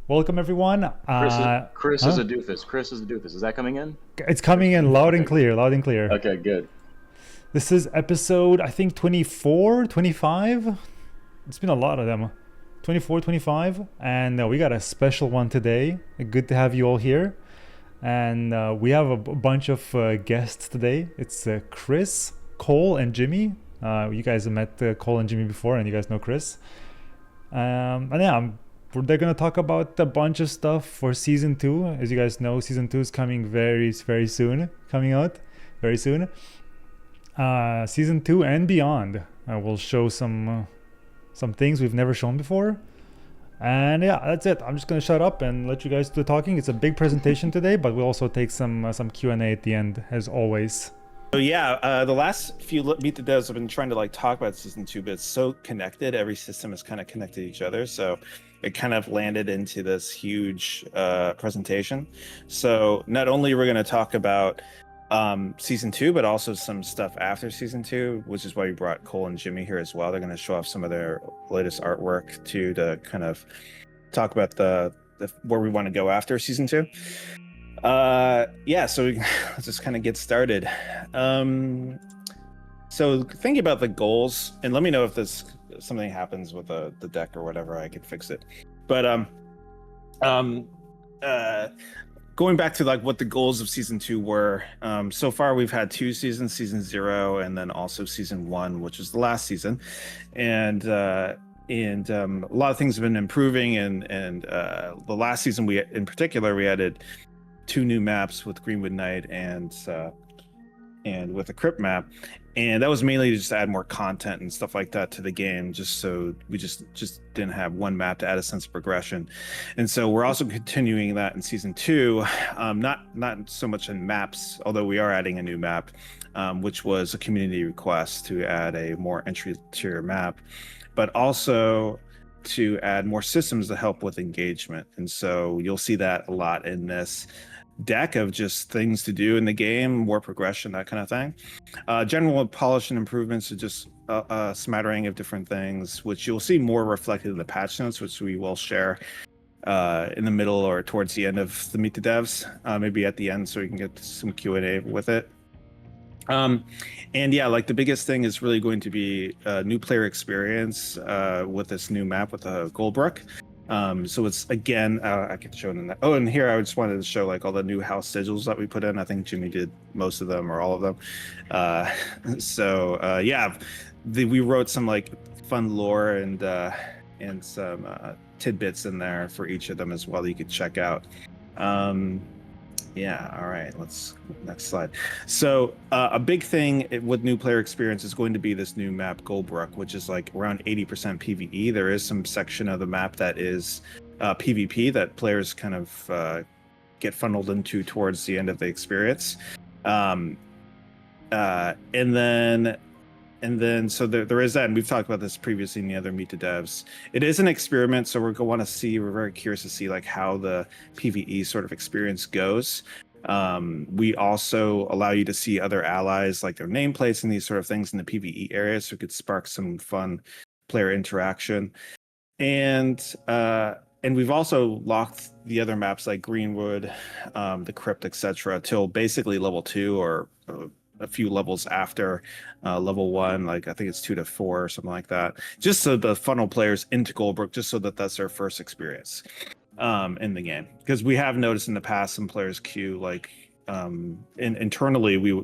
Welcome everyone. Chris is Huh? a doofus. Chris is a doofus. Is that coming in? It's coming in loud and Okay. clear, loud and clear. Okay, good. This is episode, I think 24, 25. It's been a lot of them. 24, 25. And we got a special one today. Good to have you all here. And we have a bunch of guests today. It's Chris, Cole, and Jimmy. You guys have met Cole and Jimmy before, and you guys know Chris. And yeah, they're gonna talk about a bunch of stuff for season two. As you guys know, season two is coming very soon, coming out very soon. Season two and beyond. We'll show some things we've never shown before. And yeah, that's it. I'm just gonna shut up and let you guys do the talking. It's a big presentation today, but we'll also take some Q&A at the end, as always. So yeah, the last few Meet the Devs have been trying to like talk about season two, but it's so connected. Every system is kind of connected to each other, so it kind of landed into this huge presentation. So not only we're going to talk about season two, but also some stuff after season two, which is why we brought Cole and Jimmy here as well. They're going to show off some of their latest artwork too, to kind of talk about the where we want to go after season two. Yeah, so let's just kind of get started. So thinking about the goals, and let me know if this something happens with the deck or whatever, I could fix it. But going back to like what the goals of season two were, so far we've had two seasons, season 0 and then also season 1, which is the last season. And a lot of things have been improving, and the last season we added 2 new maps with Greenwood Night and with a crypt map, and that was mainly to just add more content and stuff like that to the game, just so we just didn't have one map to add a sense of progression. And so we're also continuing that in season 2, not so much in maps, although we are adding a new map, which was a community request to add a more entry tier map, but also to add more systems to help with engagement. And so you'll see that a lot in this deck of just things to do in the game, more progression, that kind of thing. General polish and improvements are just a smattering of different things, which you'll see more reflected in the patch notes, which we will share in the middle or towards the end of the Meet the Devs, maybe at the end, so we can get some Q&A with it. And yeah, like the biggest thing is really going to be a new player experience with this new map with Goldbrook. So it's again, I can show it in that. Oh, and here I just wanted to show like all the new house sigils that we put in. I think Jimmy did most of them or all of them. Yeah, we wrote some like fun lore and some tidbits in there for each of them as well that you could check out. Yeah, all right, let's next slide. So a big thing with new player experience is going to be this new map Goldbrook, which is like around 80% PvE. There is some section of the map that is PvP that players kind of get funneled into towards the end of the experience. And then so there is that, and we've talked about this previously in the other Meet the Devs. It is an experiment, so we're very curious to see like how the PvE sort of experience goes. We also allow you to see other allies, like their nameplates and these sort of things in the PvE area, so it could spark some fun player interaction. And we've also locked the other maps like Greenwood, the Crypt, etc., till basically level 2 or a few levels after level 1, like I think it's 2 to 4 or something like that, just so the funnel players into Goldbrook, just so that that's their first experience in the game. Because we have noticed in the past some players queue like internally we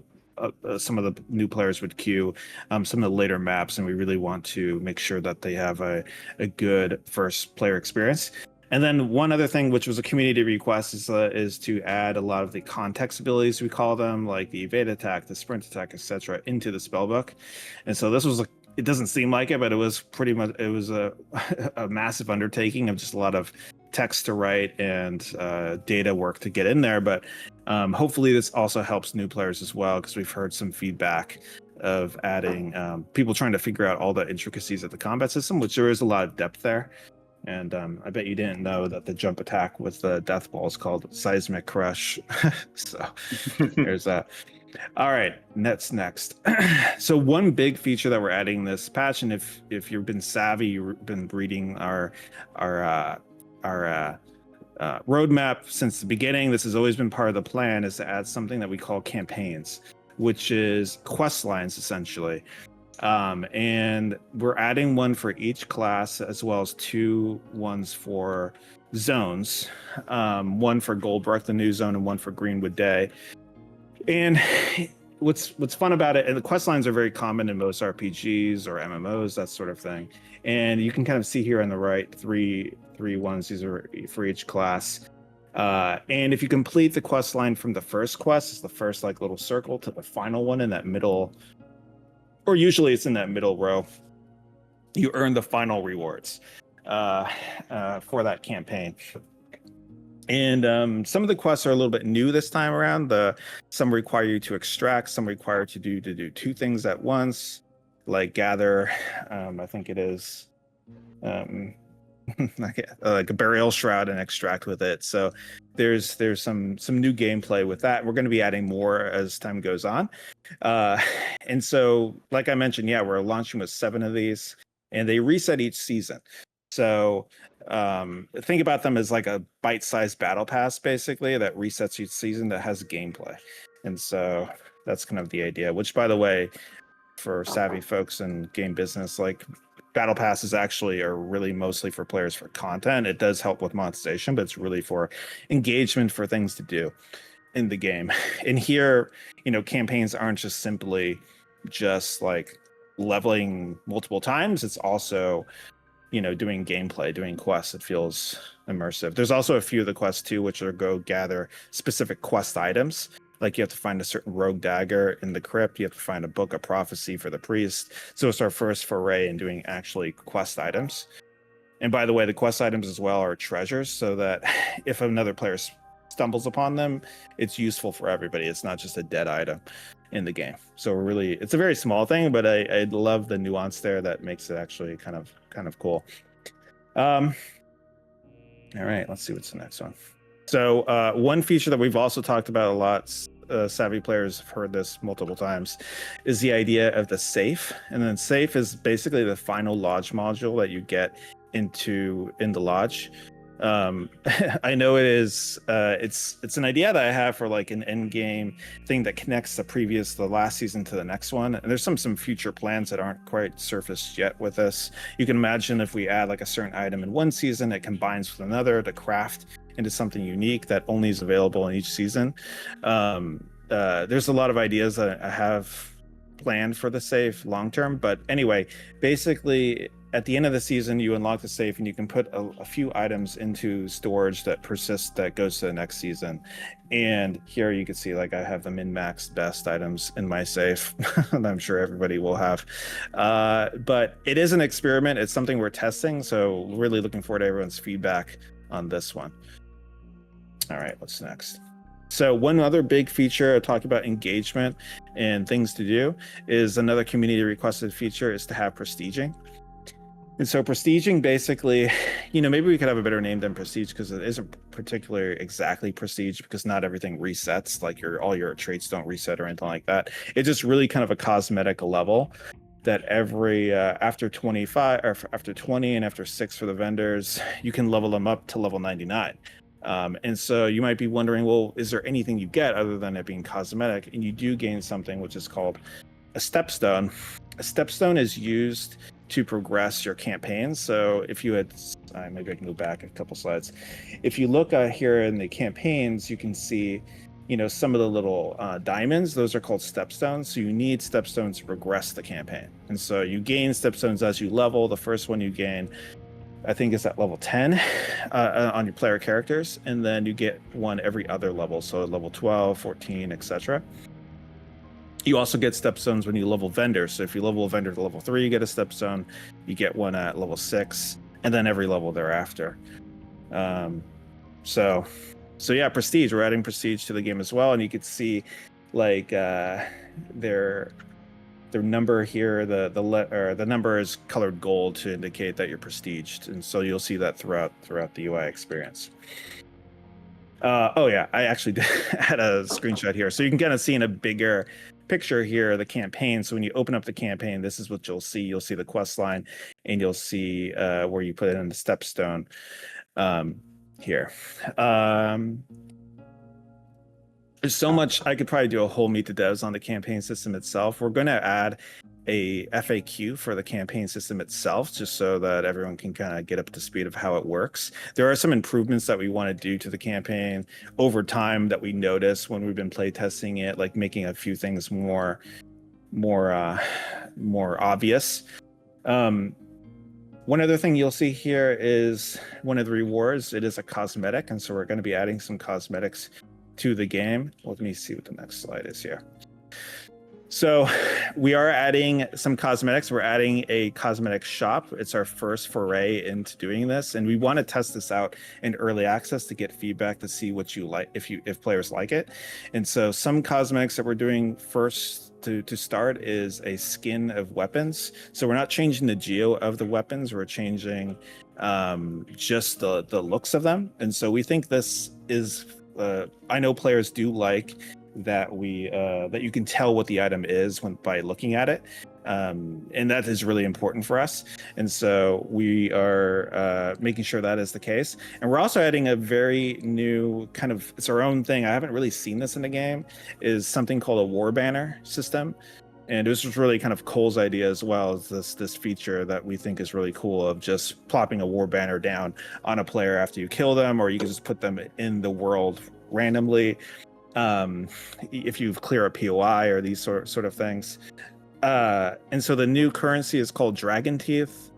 some of the new players would queue some of the later maps, and we really want to make sure that they have a good first player experience. And then one other thing, which was a community request, is to add a lot of the context abilities, we call them, like the evade attack, the sprint attack, etc., into the spellbook. And so this was it doesn't seem like it, but it was pretty much a massive undertaking of just a lot of text to write and data work to get in there. But hopefully this also helps new players as well, because we've heard some feedback of adding people trying to figure out all the intricacies of the combat system, which there is a lot of depth there. And I bet you didn't know that the jump attack with the death ball is called Seismic Crush. So there's that. All right, next. So one big feature that we're adding this patch, and if you've been savvy, you've been reading our roadmap since the beginning. This has always been part of the plan, is to add something that we call campaigns, which is quest lines essentially. And we're adding one for each class, as well as 2 ones for zones, one for Goldbrook, the new zone, and one for Greenwood Day. And what's fun about it, and the quest lines are very common in most RPGs or MMOs, that sort of thing. And you can kind of see here on the right, three ones. These are for each class. And if you complete the quest line from the first quest, it's the first like little circle, to the final one in that middle, or usually it's in that middle row, you earn the final rewards for that campaign. And some of the quests are a little bit new this time around. Some require you to extract, some require to do 2 things at once, like gather, I think it is like a burial shroud and extract with it. So there's some new gameplay with that. We're going to be adding more as time goes on. And so, like I mentioned, yeah, we're launching with 7 of these, and they reset each season. So think about them as like a bite-sized battle pass, basically, that resets each season, that has gameplay. And so that's kind of the idea, which, by the way, for savvy folks in game business, like, battle passes actually are really mostly for players for content. It does help with monetization, but it's really for engagement, for things to do in the game. And here, campaigns aren't just simply just like leveling multiple times. It's also, doing gameplay, doing quests. It feels immersive. There's also a few of the quests too, which are go gather specific quest items. Like, you have to find a certain rogue dagger in the crypt. You have to find a book of prophecy for the priest. So it's our first foray in doing actually quest items. And by the way, the quest items as well are treasures, so that if another player stumbles upon them, it's useful for everybody. It's not just a dead item in the game. So it's a very small thing, but I love the nuance there that makes it actually kind of cool. All right, let's see what's the next one. So one feature that we've also talked about a lot, savvy players have heard this multiple times, is the idea of the safe. And then safe is basically the final lodge module that you get in the lodge. I know it is. It's an idea that I have for like an end game thing that connects the last season to the next one. And there's some future plans that aren't quite surfaced yet with this. You can imagine if we add like a certain item in one season, it combines with another to craft into something unique that only is available in each season. There's a lot of ideas that I have planned for the safe long term, but anyway, basically at the end of the season, you unlock the safe and you can put a few items into storage that persists, that goes to the next season. And here you can see, like, I have the min-max best items in my safe and I'm sure everybody will have. But it is an experiment. It's something we're testing. So really looking forward to everyone's feedback on this one. All right, what's next? So one other big feature, I talked about engagement and things to do, is another community requested feature is to have prestiging. And so prestiging, basically, maybe we could have a better name than prestige, because it isn't particularly exactly prestige, because not everything resets, like all your traits don't reset or anything like that. It's just really kind of a cosmetic level that every after 25 or after 20 and after 6 for the vendors, you can level them up to level 99. And so you might be wondering, well, is there anything you get other than it being cosmetic? And you do gain something which is called a stepstone. A stepstone is used to progress your campaigns. So if you had, maybe I can go back a couple slides. If you look here in the campaigns, you can see, some of the little diamonds. Those are called stepstones. So you need stepstones to progress the campaign. And so you gain stepstones as you level. The first one you gain, I think, is at level 10 on your player characters, and then you get one every other level, so level 12, 14, etc. You also get stepstones when you level vendors. So if you level a vendor to level 3, you get a stepstone. You get one at level 6, and then every level thereafter. So yeah, prestige. We're adding prestige to the game as well, and you could see like their number here, the number is colored gold to indicate that you're prestiged, and so you'll see that throughout the UI experience. Oh yeah, I actually had a screenshot here, so you can kind of see in a bigger picture here the campaign. So when you open up the campaign, this is what you'll see. You'll see the quest line, and you'll see where you put it in the stepstone. here. There's so much. I could probably do a whole meet the devs on the campaign system itself. We're going to add a FAQ for the campaign system itself, just so that everyone can kind of get up to speed of how it works. There are some improvements that we want to do to the campaign over time that we notice when we've been playtesting it, like making a few things more obvious. One other thing you'll see here is one of the rewards. It is a cosmetic, and so we're going to be adding some cosmetics to the game. Let me see what the next slide is here. So we are adding some cosmetics. We're adding a cosmetic shop. It's our first foray into doing this, and we want to test this out in early access to get feedback to see what you like, if players like it. And so some cosmetics that we're doing first to start is a skin of weapons. So we're not changing the geo of the weapons. We're changing just the looks of them. And so we think this is I know players do like that that you can tell what the item is by looking at it, and that is really important for us. And so we are making sure that is the case. And we're also adding a very new kind of, it's our own thing. I haven't really seen this in the game, is something called a Warbanner system. And this was really kind of Cole's idea as well, as this feature that we think is really cool, of just plopping a war banner down on a player after you kill them, or you can just put them in the world randomly if you clear a POI or these sort of things. And so the new currency is called Dragon Teeth,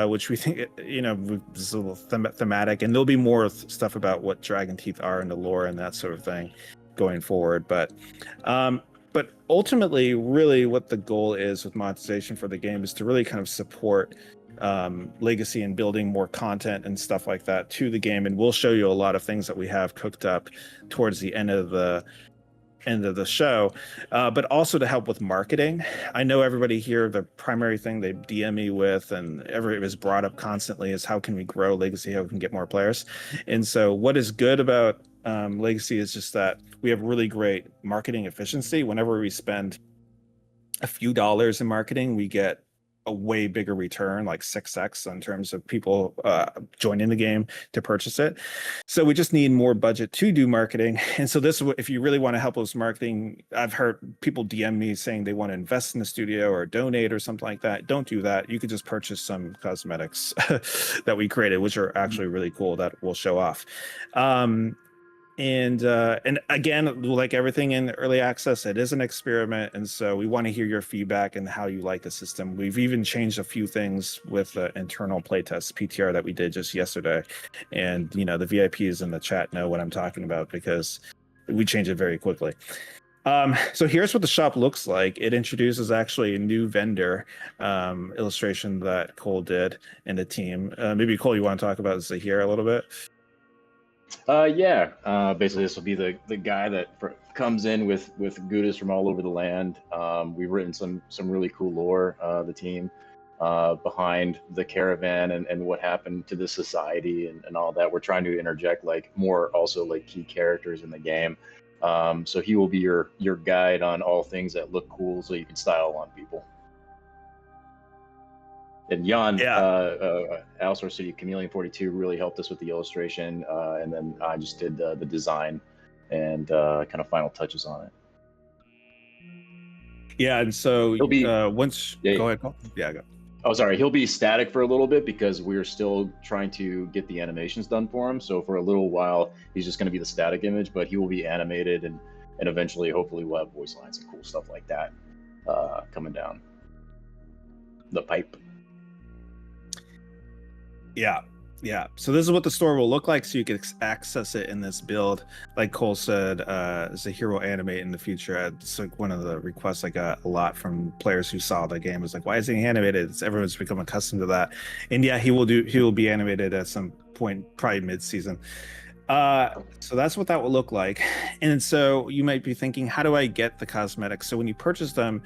which we think, is a little thematic, and there'll be more stuff about what Dragon Teeth are in the lore and that sort of thing going forward. But ultimately, really what the goal is with monetization for the game is to really kind of support legacy and building more content and stuff like that to the game. And we'll show you a lot of things that we have cooked up towards the end of the show, but also to help with marketing. I know everybody here, the primary thing they DM me with, and it was brought up constantly, is how can we grow legacy, how we can get more players. And so what is good about legacy is just that we have really great marketing efficiency. Whenever we spend a few dollars in marketing, we get a way bigger return, like 6x, in terms of people joining the game to purchase it. So we just need more budget to do marketing. And so this, if you really want to help us marketing, I've heard people DM me saying they want to invest in the studio or donate or something like that. Don't do that. You could just purchase some cosmetics that we created, which are actually really cool, that we'll show off. And again, like everything in early access, it is an experiment, and so we want to hear your feedback and how you like the system. We've even changed a few things with the internal playtest PTR that we did just yesterday, and the VIPs in the chat know what I'm talking about because we changed it very quickly. So here's what the shop looks like. It introduces actually a new vendor illustration that Cole did and the team. Maybe Cole, you want to talk about Zahir a little bit? Basically this will be the guy that comes in with goodies from all over the land. We've written some really cool lore, the team, behind the caravan and what happened to the society and all that. We're trying to interject more also key characters in the game. So he will be your guide on all things that look cool, so you can style on people. And Jan, Alsor City Chameleon 42 really helped us with the illustration, and then I just did the design and kind of final touches on it. Yeah, and so he'll be once. Go ahead, Paul. Yeah, go. Oh, sorry. He'll be static for a little bit because we're still trying to get the animations done for him. So for a little while, he's just going to be the static image, but he will be animated, and eventually, hopefully, we'll have voice lines and cool stuff like that coming down the pipe. Yeah. So this is what the store will look like, so you can access it in this build. Like Cole said, Zahir will animate in the future. It's like one of the requests I got a lot from players who saw the game. Was like, why is he animated? Everyone's become accustomed to that. And yeah, he will be animated at some point, probably mid-season. So that's what that will look like. And so you might be thinking, how do I get the cosmetics? So when you purchase them,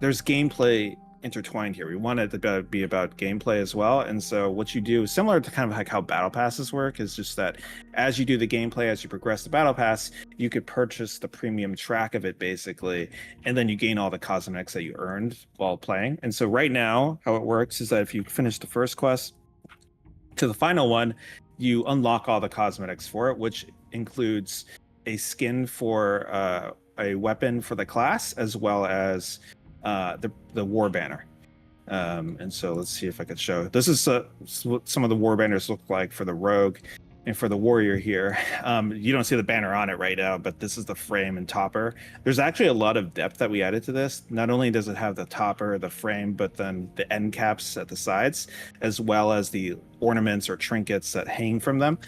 there's gameplay intertwined here. We want it to be about gameplay as well. And so what you do, similar to kind of like how battle passes work, is just that as you do the gameplay, as you progress the battle pass, you could purchase the premium track of it basically, and then you gain all the cosmetics that you earned while playing. And so right now how it works is that if you finish the first quest to the final one, you unlock all the cosmetics for it, which includes a skin for a weapon for the class, as well as the war banner. And so let's see if I could show. This is what some of the war banners look like for the rogue and for the warrior here. You don't see the banner on it right now, but this is the frame and topper. There's actually a lot of depth that we added to this. Not only does it have the topper, the frame, but then the end caps at the sides, as well as the ornaments or trinkets that hang from them.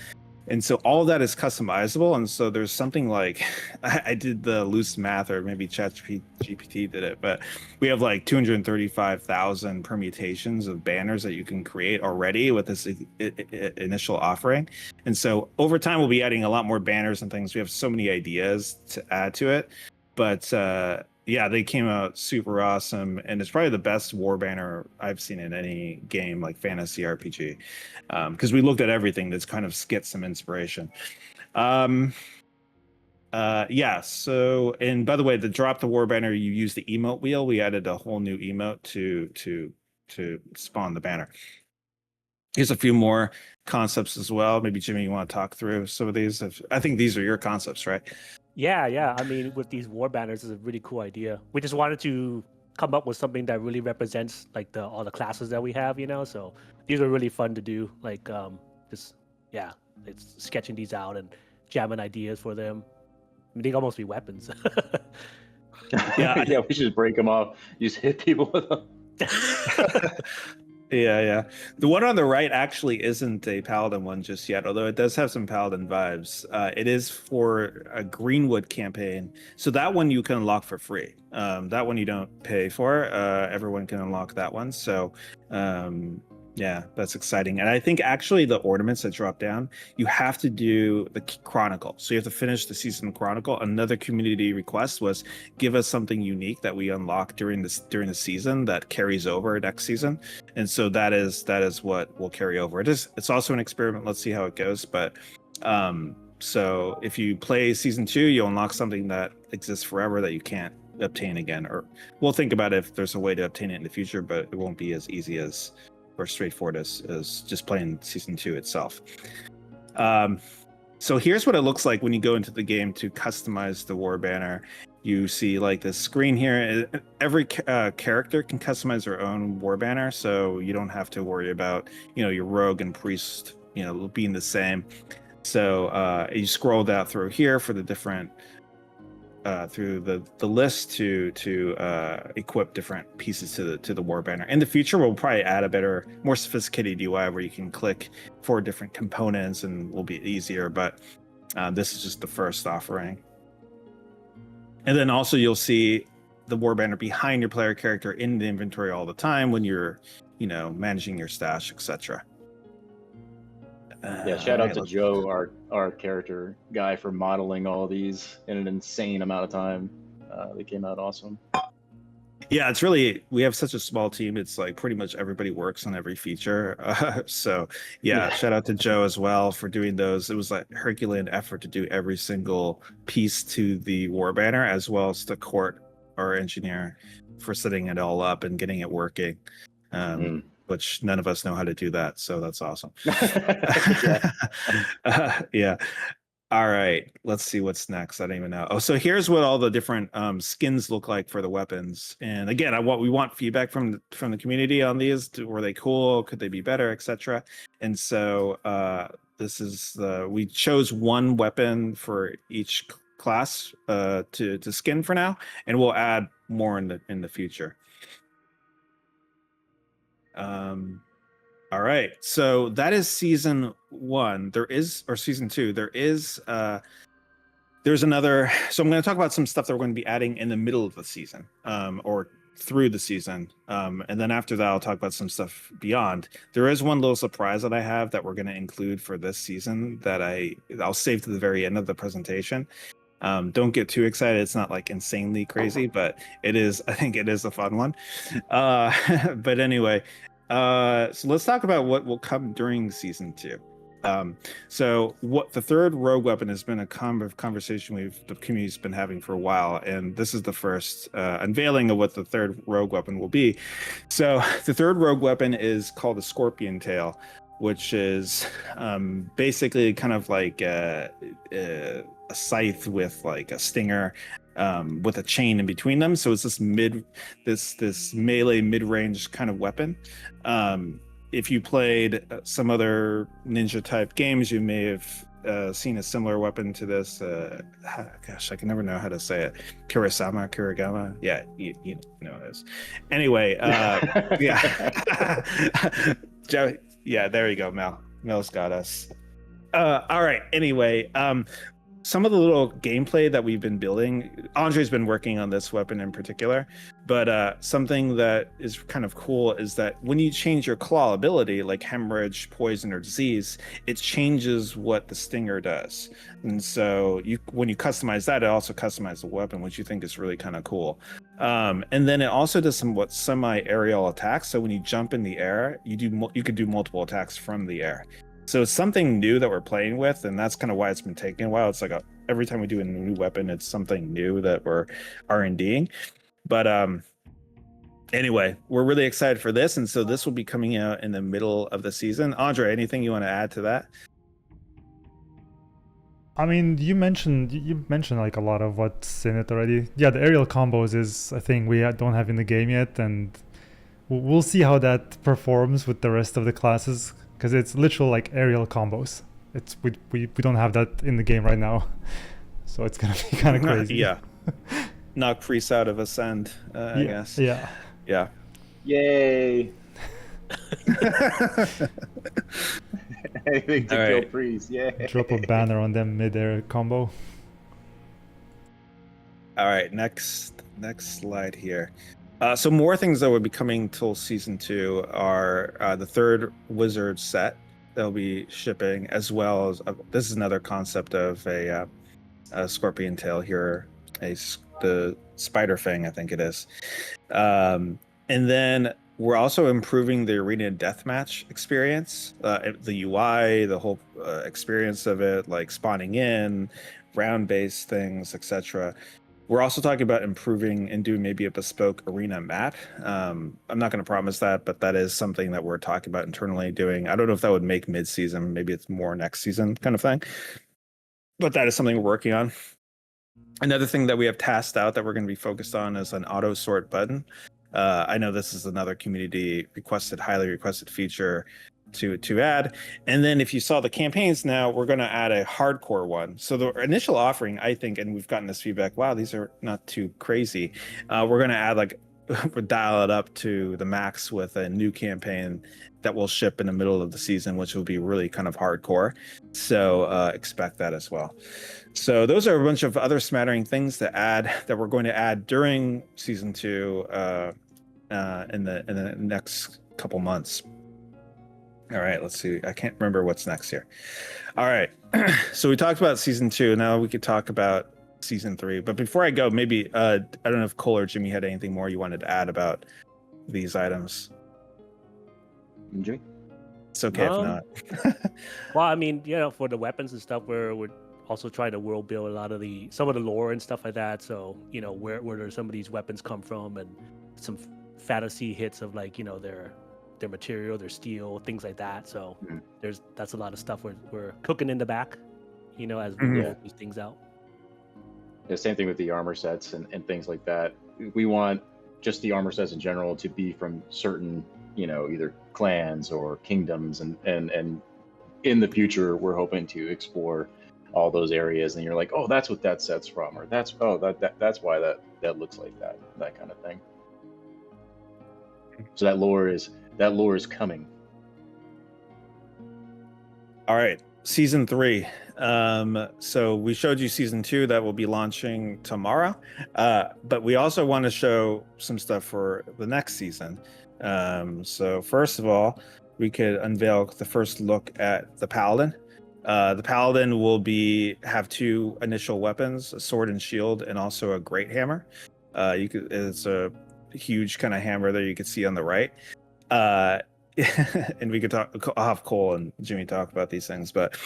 And so all of that is customizable. And so there's something like, I did the loose math, or maybe ChatGPT did it, but we have like 235,000 permutations of banners that you can create already with this initial offering. And so over time, we'll be adding a lot more banners and things. We have so many ideas to add to it. But yeah, they came out super awesome, and it's probably the best war banner I've seen in any game like fantasy RPG, because we looked at everything that's kind of get some inspiration. Yeah. So, and by the way, to drop the war banner, you use the emote wheel. We added a whole new emote to spawn the banner. Here's a few more concepts as well. Maybe Jimmy, you want to talk through some of these? I think these are your concepts, right? Yeah. I mean, with these war banners is a really cool idea. We just wanted to come up with something that really represents like all the classes that we have, you know. So these are really fun to do. Like it's sketching these out and jamming ideas for them. I mean, they can almost be weapons. Yeah, we should just break them off. You just hit people with them. Yeah. The one on the right actually isn't a Paladin one just yet, although it does have some Paladin vibes. It is for a Greenwood campaign. So that one you can unlock for free. That one you don't pay for. Everyone can unlock that one. So yeah, that's exciting. And I think actually the ornaments that drop down, you have to do the Chronicle. So you have to finish the season Chronicle. Another community request was give us something unique that we unlock during the season that carries over next season. And so that is what will carry over. It's also an experiment. Let's see how it goes. But so if you play season 2, you'll unlock something that exists forever that you can't obtain again. Or we'll think about if there's a way to obtain it in the future, but it won't be as easy as or straightforward as just playing season 2 itself. So here's what it looks like when you go into the game to customize the war banner. You see like this screen here. Every character can customize their own war banner, so you don't have to worry about your rogue and priest being the same. So you scroll down through here for the different through the list to equip different pieces to the war banner. In the future, we'll probably add a better, more sophisticated UI where you can click for different components and will be easier. But this is just the first offering. And then also you'll see the war banner behind your player character in the inventory all the time when you're managing your stash, etc. Yeah, shout out to Joe, our character guy, for modeling all these in an insane amount of time. They came out awesome. Yeah, we have such a small team. It's like pretty much everybody works on every feature. So yeah, shout out to Joe as well for doing those. It was like Herculean effort to do every single piece to the war banner, as well as the court, our engineer, for setting it all up and getting it working. Which none of us know how to do that, so that's awesome. Yeah. All right, let's see what's next. I don't even know. Oh, so here's what all the different skins look like for the weapons. And again, we want feedback from the community on these. Were they cool? Could they be better, etc. And so this is we chose one weapon for each class to skin for now, and we'll add more in the future. All right, so that is season 1. Season 2. There's another. So I'm going to talk about some stuff that we're going to be adding in the middle of the season, or through the season, and then after that, I'll talk about some stuff beyond. There is one little surprise that I have that we're going to include for this season that I'll save to the very end of the presentation. Don't get too excited. It's not like insanely crazy, but it is. I think it is a fun one. But anyway, so let's talk about what will come during season 2. So what the third rogue weapon has been a conversation the community's been having for a while, and this is the first unveiling of what the third rogue weapon will be. So the third rogue weapon is called the Scorpion Tail. which is basically kind of like a scythe with like a stinger with a chain in between them. So it's this melee mid-range kind of weapon. If you played some other ninja type games, you may have seen a similar weapon to this. Gosh, I can never know how to say it. Kurigama. Yeah, you know what it is. Anyway, yeah. Joe, yeah, there you go, Mel. Mel's got us. All right. Anyway, some of the little gameplay that we've been building, Andre's been working on this weapon in particular, but something that is kind of cool is that when you change your claw ability, like hemorrhage, poison, or disease, it changes what the stinger does. And so when you customize that, it also customizes the weapon, which you think is really kind of cool. And then it also does somewhat semi-aerial attacks. So when you jump in the air, you could do multiple attacks from the air. So it's something new that we're playing with, and that's kind of why it's been taking a while. It's like every time we do a new weapon, it's something new that we're R&Ding. But anyway, we're really excited for this, and so this will be coming out in the middle of the season. Andre, anything you want to add to that? I mean, you mentioned like a lot of what's in it already. Yeah, the aerial combos is a thing we don't have in the game yet, and we'll see how that performs with the rest of the classes. Because it's literal like aerial combos. It's we don't have that in the game right now, so it's gonna be kind of crazy. Yeah, knock Priest out of Ascend, I guess. Yeah. Yay! Anything to kill Priest, yeah. Drop a banner on them mid-air combo. All right, next slide here. So more things that will be coming till season 2 are the third wizard set they'll be shipping, as well as this is another concept of a scorpion tail here, the spider fang, I think it is. And then we're also improving the arena deathmatch experience, the UI, the whole experience of it, like spawning in, round-based things, etc. We're also talking about improving and doing maybe a bespoke arena map. I'm not going to promise that, but that is something that we're talking about internally doing. I don't know if that would make mid-season. Maybe it's more next season kind of thing. But that is something we're working on. Another thing that we have tasked out that we're going to be focused on is an auto sort button. I know this is another community highly requested feature to add. And then if you saw the campaigns now, we're going to add a hardcore one. So the initial offering, I think, and we've gotten this feedback, wow, these are not too crazy. We're going to add we'll dial it up to the max with a new campaign that will ship in the middle of the season, which will be really kind of hardcore. So expect that as well. So those are a bunch of other smattering things to add that we're going to add during season 2 in the next couple months. All right, let's see. I can't remember what's next here. All right. So we talked about season 2. Now we could talk about season 3. But before I go, maybe I don't know if Cole or Jimmy had anything more you wanted to add about these items. Jimmy? It's okay if not. Well, I mean, for the weapons and stuff, we're also trying to world build a lot of some of the lore and stuff like that. So, where do some of these weapons come from, and some fantasy hits of their material, their steel, things like that. So that's a lot of stuff we're cooking in the back, as we roll these things out. Yeah, same thing with the armor sets and things like that. We want just the armor sets in general to be from certain, either clans or kingdoms, and in the future we're hoping to explore all those areas, and you're like, oh, that's what that set's from, or that's why that looks like that kind of thing. So that lore is coming. All right, season 3. So we showed you season 2 that will be launching tomorrow, but we also want to show some stuff for the next season. So first of all, we could unveil the first look at the Paladin. The Paladin will have 2 initial weapons, a sword and shield, and also a great hammer. It's a huge kind of hammer there you can see on the right. And we could I'll have Cole and Jimmy talk about these things, but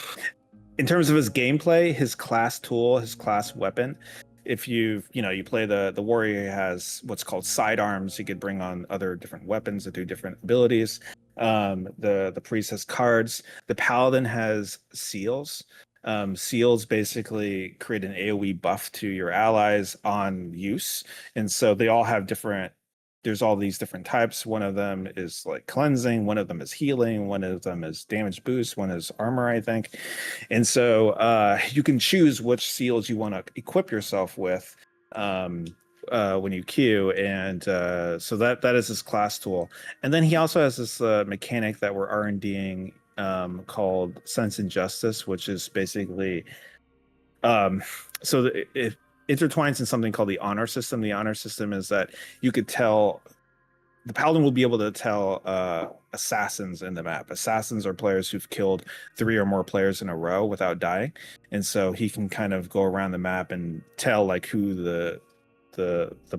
in terms of his gameplay, his class tool, his class weapon, if you play the warrior, he has what's called sidearms. He could bring on other different weapons that do different abilities. The priest has cards. The paladin has seals. Seals basically create an AoE buff to your allies on use, and so they all have different. There's all these different types. One of them is like cleansing, one of them is healing, one of them is damage boost, one is armor, I think. And so you can choose which seals you want to equip yourself with when you queue, and so that is his class tool. And then he also has this mechanic that we're R&Ding called Sense and Justice, which is basically it intertwines in something called the honor system. The honor system is that you could tell the paladin will be able to tell assassins in the map. Assassins are players who've killed 3 or more players in a row without dying, and so he can kind of go around the map and tell like who the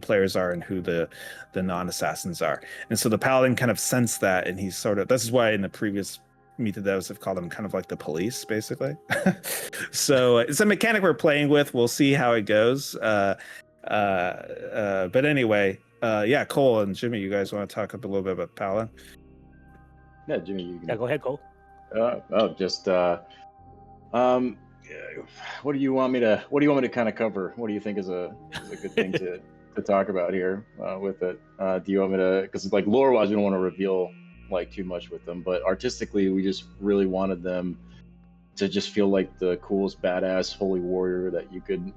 players are and who the non-assassins are. And so the paladin kind of sensed that, and he's sort of, this is why in the previous Meet the Devs have called them kind of like the police, basically. So it's a mechanic we're playing with. We'll see how it goes. But anyway, yeah, Cole and Jimmy, you guys want to talk a little bit about Paladin? Yeah, Jimmy, you can. Yeah, go ahead, Cole. What do you want me to kind of cover? What do you think is a good thing to talk about here with it? Do you want me to, because like lore wise we don't want to reveal like too much with them, but artistically we just really wanted them to just feel like the coolest badass holy warrior that you could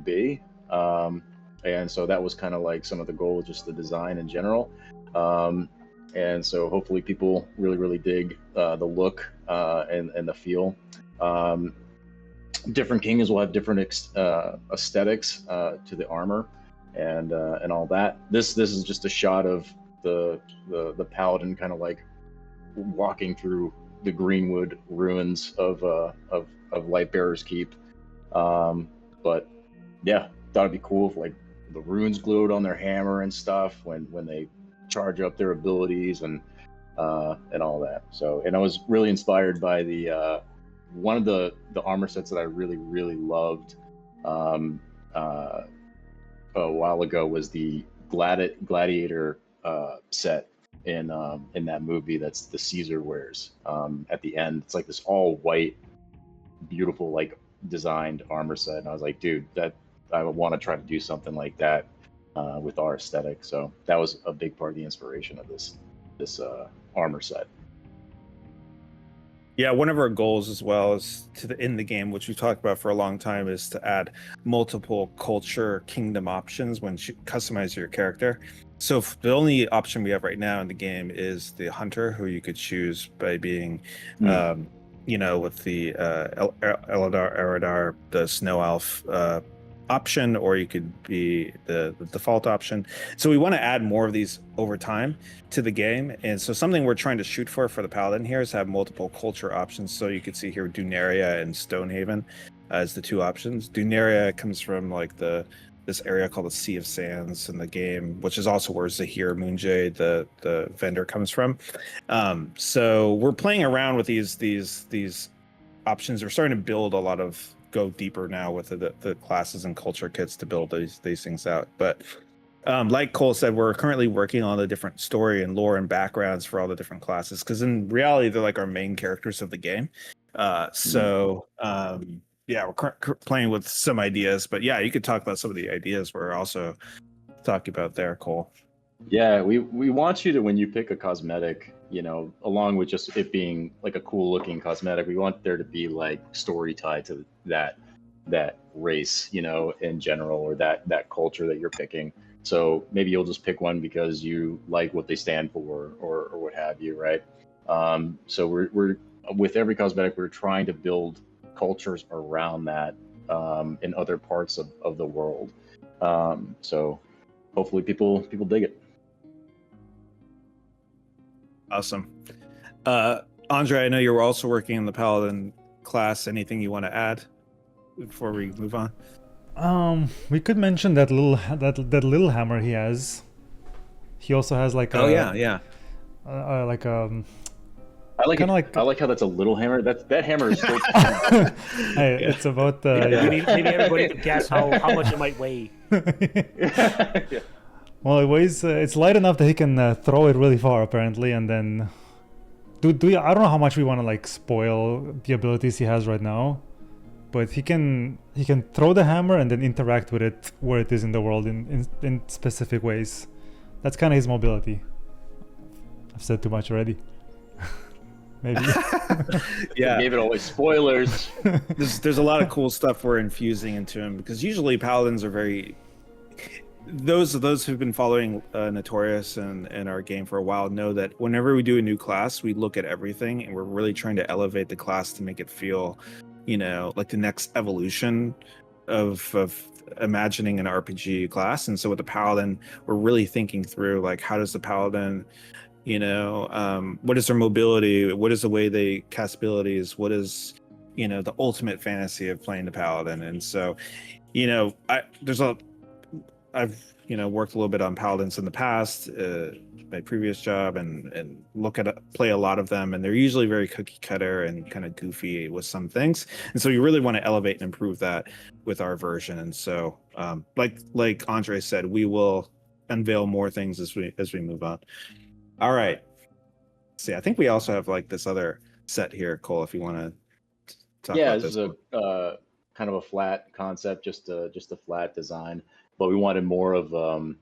be, and so that was kind of like some of the goal, just the design in general, and so hopefully people really dig the look and the feel. Different kings will have different aesthetics to the armor and all that. This is just a shot of the paladin kind of like walking through the Greenwood ruins of Lightbearer's Keep. But yeah, thought it'd be cool if like the runes glowed on their hammer and stuff when they charge up their abilities and all that. So, and I was really inspired by the one of the armor sets that I really loved a while ago was the gladiator set in that movie that's the Caesar wears at the end. It's like this all white, beautiful, like designed armor set, and I was like, dude, that I would want to try to do something like that with our aesthetic. So that was a big part of the inspiration of this armor set. Yeah, one of our goals as well is in the game, which we've talked about for a long time, is to add multiple culture kingdom options when you customize your character. So the only option we have right now in the game is the hunter, who you could choose by being, with the Eladar, the snow elf option, or you could be the default option. So we want to add more of these over time to the game, and so something we're trying to shoot for the paladin here is have multiple culture options. So you could see here Duneria and Stonehaven as the 2 options. Duneria comes from like this area called the Sea of Sands in the game, which is also where Zahir Moonjade, the vendor, comes from. So we're playing around with these options. We're starting to go deeper now with the classes and culture kits to build these things out. But like Cole said, we're currently working on the different story and lore and backgrounds for all the different classes, because in reality they're like our main characters of the game. Yeah, we're playing with some ideas, but yeah, you could talk about some of the ideas we're also talking about there, Cole. Yeah, we want you to, when you pick a cosmetic, along with just it being like a cool looking cosmetic, we want there to be like story tied to that race, in general, or that culture that you're picking. So maybe you'll just pick one because you like what they stand for or what have you, right? So we're with every cosmetic, we're trying to build cultures around that in other parts of the world. So hopefully people dig it. Awesome. Andre, I know you're also working in the Paladin class. Anything you want to add before we move on? We could mention that little hammer he has. He also has like I like how that's a little hammer. That hammer is so hey, it's about maybe everybody can guess how much it might weigh. Well, it weighs. It's light enough that he can throw it really far, apparently, and then I don't know how much we want to like spoil the abilities he has right now, but he can throw the hammer and then interact with it where it is in the world in specific ways. That's kind of his mobility. I've said too much already. Maybe. Yeah, Gave it away. Spoilers. there's a lot of cool stuff we're infusing into him, because usually paladins are very, those who've been following Notorious and our game for a while know that whenever we do a new class, we look at everything and we're really trying to elevate the class to make it feel, like the next evolution of imagining an RPG class. And so with the paladin, we're really thinking through like, how does the paladin, what is their mobility, what is the way they cast abilities, what is the ultimate fantasy of playing the paladin. And so I've worked a little bit on paladins in the past, my previous job, and play a lot of them, and they're usually very cookie cutter and kind of goofy with some things. And so you really want to elevate and improve that with our version. And so like Andre said, we will unveil more things as we move on. All right. See, I think we also have like this other set here, Cole, if you want to talk about this is a kind of a flat concept, just a flat design, but we wanted more of the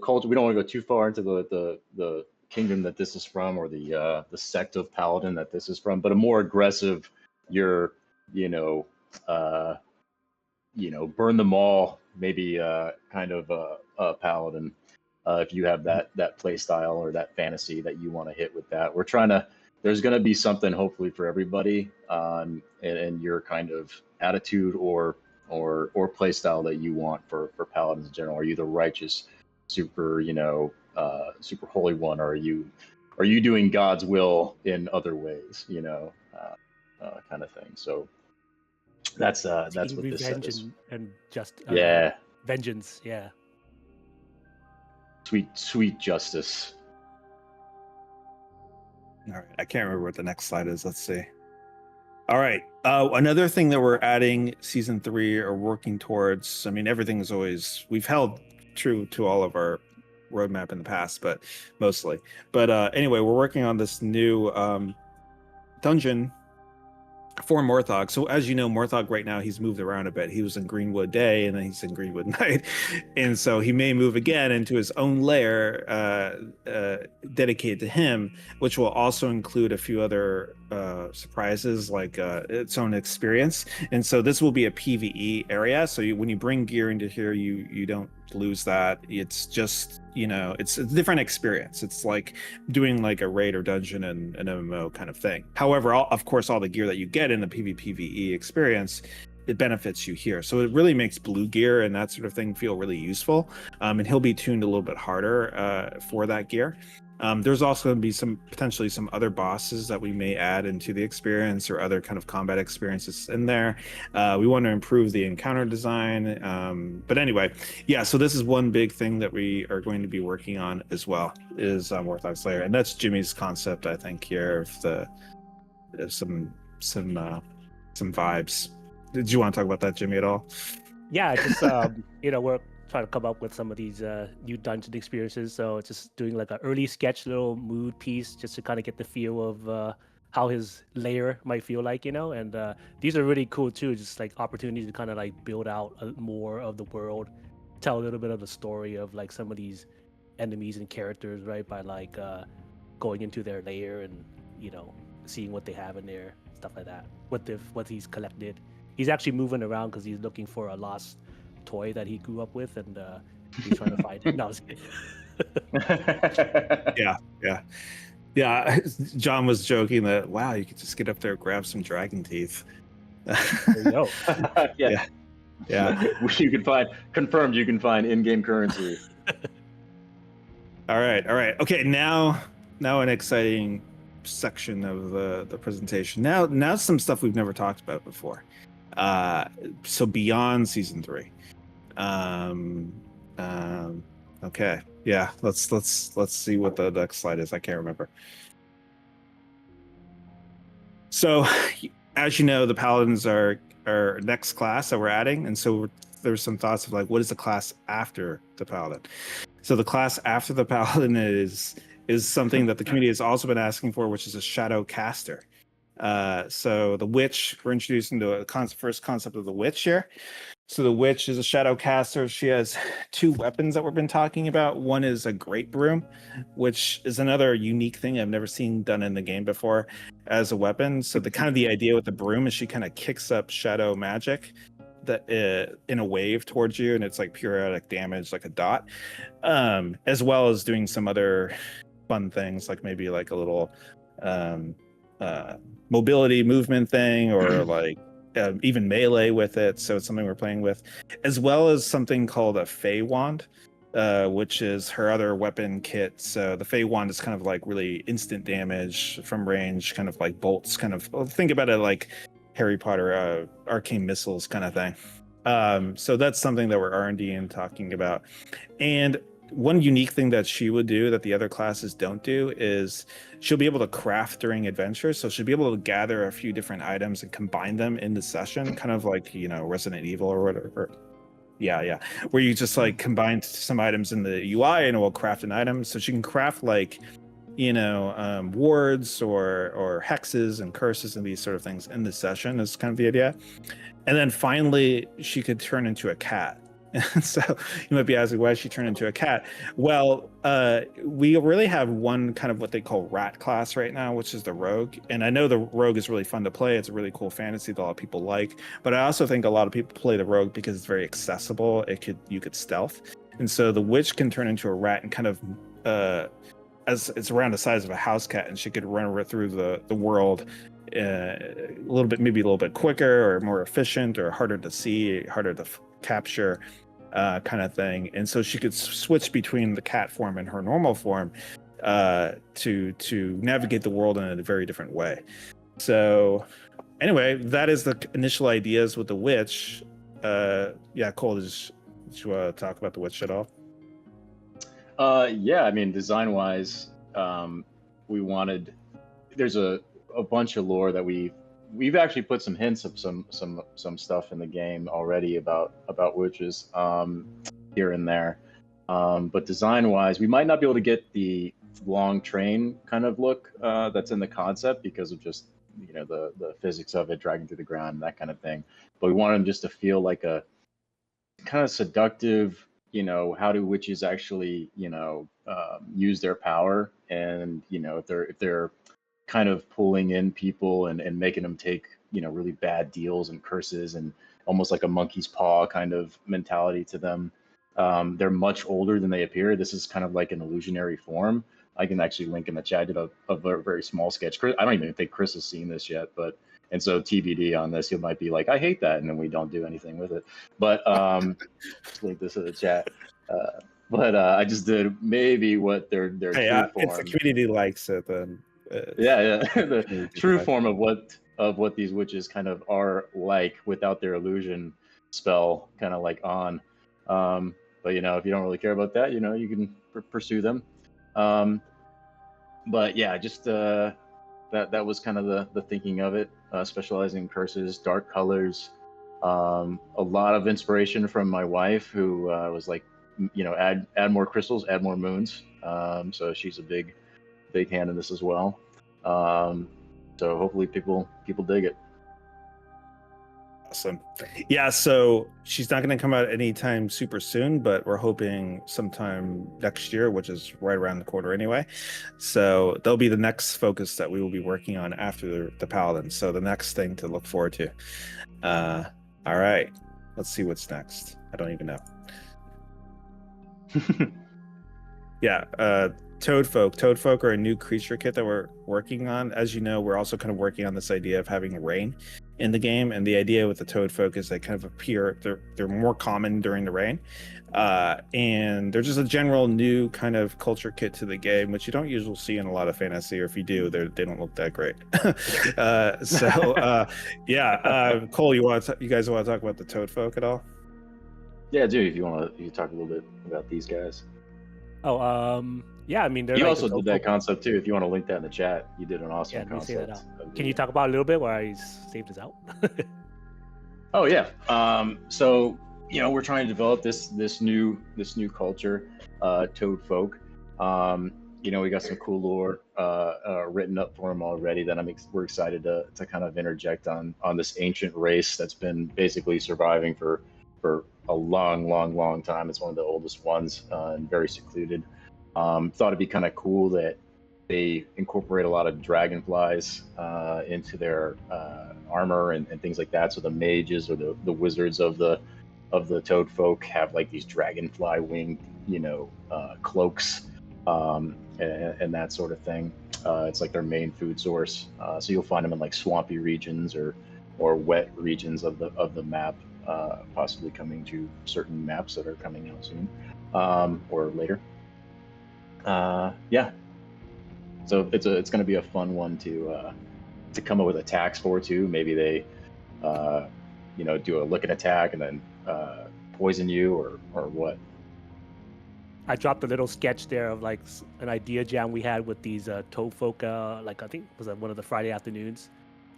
culture. We don't want to go too far into the kingdom that this is from, or the sect of Paladin that this is from, but a more aggressive, burn them all, maybe kind of a Paladin. If you have that play style or that fantasy that you want to hit with that, we're trying to. There's going to be something hopefully for everybody, and your kind of attitude or play style that you want for paladins in general. Are you the righteous, super super holy one, or are you doing God's will in other ways? Kind of thing. So that's what this set is. And just vengeance. Yeah. Sweet justice. All right, I can't remember what the next slide is. Let's see. All right, another thing that we're adding season 3 or working towards. I mean, everything is always, we've held true to all of our roadmap in the past, but mostly. But anyway, we're working on this new dungeon for Morthog. So as you know, Morthog right now, he's moved around a bit. He was in Greenwood Day, and then he's in Greenwood Night. And so he may move again into his own lair dedicated to him, which will also include a few other surprises, like its own experience. And so this will be a PvE area. So when you bring gear into here, you don't lose that. It's just, it's a different experience. It's like doing like a raid or dungeon and an MMO kind of thing. However, of course, all the gear that you get in the PvE experience, it benefits you here. So it really makes blue gear and that sort of thing feel really useful. And he'll be tuned a little bit harder for that gear. There's also going to be potentially some other bosses that we may add into the experience, or other kind of combat experiences in there. We want to improve the encounter design. But anyway, yeah, so this is one big thing that we are going to be working on as well, is Warthog Slayer. And that's Jimmy's concept, I think, here, of some vibes. Did you want to talk about that, Jimmy, at all? Yeah, just we're trying to come up with some of these new dungeon experiences. So it's just doing like an early sketch, little mood piece, just to kind of get the feel of how his lair might feel like, and these are really cool too, just like opportunities to kind of like build out more of the world, tell a little bit of the story of like some of these enemies and characters, right, by like going into their lair and seeing what they have in there, stuff like that, what he's collected. He's actually moving around because he's looking for a lost toy that he grew up with, and he's trying to find it. No, I was kidding. Yeah. John was joking that, wow, you could just get up there and grab some dragon teeth. There you go. Yeah. You can find in-game currency. All right. Okay, now an exciting section of the presentation. Now some stuff we've never talked about before. So beyond season 3. Okay. Yeah, let's see what the next slide is. I can't remember. So, as you know, the Paladins are our next class that we're adding, and so there's some thoughts of like, what is the class after the Paladin? So the class after the Paladin is is something that the community has also been asking for, which is a shadow caster. So the witch, we're introducing the first concept of the witch here. So the witch is a shadow caster. She has two weapons that we've been talking about. One is a great broom, which is another unique thing I've never seen done in the game before as a weapon. So the idea with the broom is she kind of kicks up shadow magic that in a wave towards you, and it's like periodic damage, like a dot, as well as doing some other fun things, like maybe like a little mobility movement thing, or like even melee with it. So it's something we're playing with, as well as something called a Fey Wand, which is her other weapon kit. So the Fey Wand is kind of like really instant damage from range, kind of like bolts, kind of, think about it like Harry Potter arcane missiles kind of thing. So that's something that we're R&D and talking about. And one unique thing that she would do that the other classes don't do is she'll be able to craft during adventures. So she'll be able to gather a few different items and combine them in the session, kind of like, Resident Evil or whatever. Yeah. Where you just like combine some items in the UI and it will craft an item. So she can craft like, wards or hexes and curses and these sort of things in the session is kind of the idea. And then finally, she could turn into a cat. So you might be asking, why she turned into a cat? Well, we really have one kind of what they call rat class right now, which is the rogue. And I know the rogue is really fun to play. It's a really cool fantasy that a lot of people like. But I also think a lot of people play the rogue because it's very accessible. You could stealth. And so the witch can turn into a rat and kind of as it's around the size of a house cat, and she could run through the world maybe a little bit quicker or more efficient or harder to see, harder to capture kind of thing. And so she could switch between the cat form and her normal form to navigate the world in a very different way. So anyway, that is the initial ideas with the witch. Cole, did you want to talk about the witch at all? Yeah, I mean, design wise, we wanted, there's a bunch of lore that we've actually put some hints of some stuff in the game already about witches here and there, but design wise, we might not be able to get the long train kind of look that's in the concept because of just the physics of it, dragging through the ground and that kind of thing. But we wanted them just to feel like a kind of seductive, how do witches actually use their power, and if they're kind of pulling in people and making them take really bad deals and curses, and almost like a monkey's paw kind of mentality to them. They're much older than they appear. This is kind of like an illusionary form. I can actually link in the chat. I did a very, very small sketch. I don't even think Chris has seen this yet, and so TBD on this. You might be like, I hate that, and then we don't do anything with it. But just link this in the chat. But I just did maybe what their true form. If the community likes it, then the true form of what these witches kind of are like without their illusion spell kind of like on. But if you don't really care about that, you can pursue them. But yeah, just that was kind of the thinking of it. Specializing in curses, dark colors, a lot of inspiration from my wife, who was like, add more crystals, add more moons. So she's a big hand in this as well. So hopefully people dig it. Awesome. Yeah, so she's not going to come out anytime super soon, but we're hoping sometime next year, which is right around the corner anyway. So that'll be the next focus that we will be working on after the Paladin. So the next thing to look forward to. All right, let's see what's next. I don't even know. Yeah, TOADFOK. TOADFOK are a new creature kit that we're working on. As you know, we're also kind of working on this idea of having rain in the game, and the idea with the TOADFOK is they kind of appear, they're more common during the rain, and they're just a general new kind of culture kit to the game, which you don't usually see in a lot of fantasy, or if you do, they don't look that great. Cole, you guys want to talk about the TOADFOK at all? Yeah, dude, if you talk a little bit about these guys. Yeah, I mean, you also did that concept too. If you want to link that in the chat, you did an awesome concept. Can you talk about it a little bit while I save this out? Oh yeah. So we're trying to develop this new culture, TOADFOK. we got some cool lore written up for them already that we're excited to kind of interject on this ancient race that's been basically surviving for a long time. It's one of the oldest ones and very secluded. Thought it'd be kind of cool that they incorporate a lot of dragonflies into their armor and things like that. So the mages or the wizards of the toad folk have like these dragonfly winged, cloaks and that sort of thing. It's like their main food source. So you'll find them in like swampy regions or wet regions of the map, possibly coming to certain maps that are coming out soon or later. Yeah. So it's going to be a fun one to come up with attacks for too. Maybe they, do a look and attack and then poison you or what. I dropped a little sketch there of like an idea jam we had with these TOADFOK, like I think it was one of the Friday afternoons.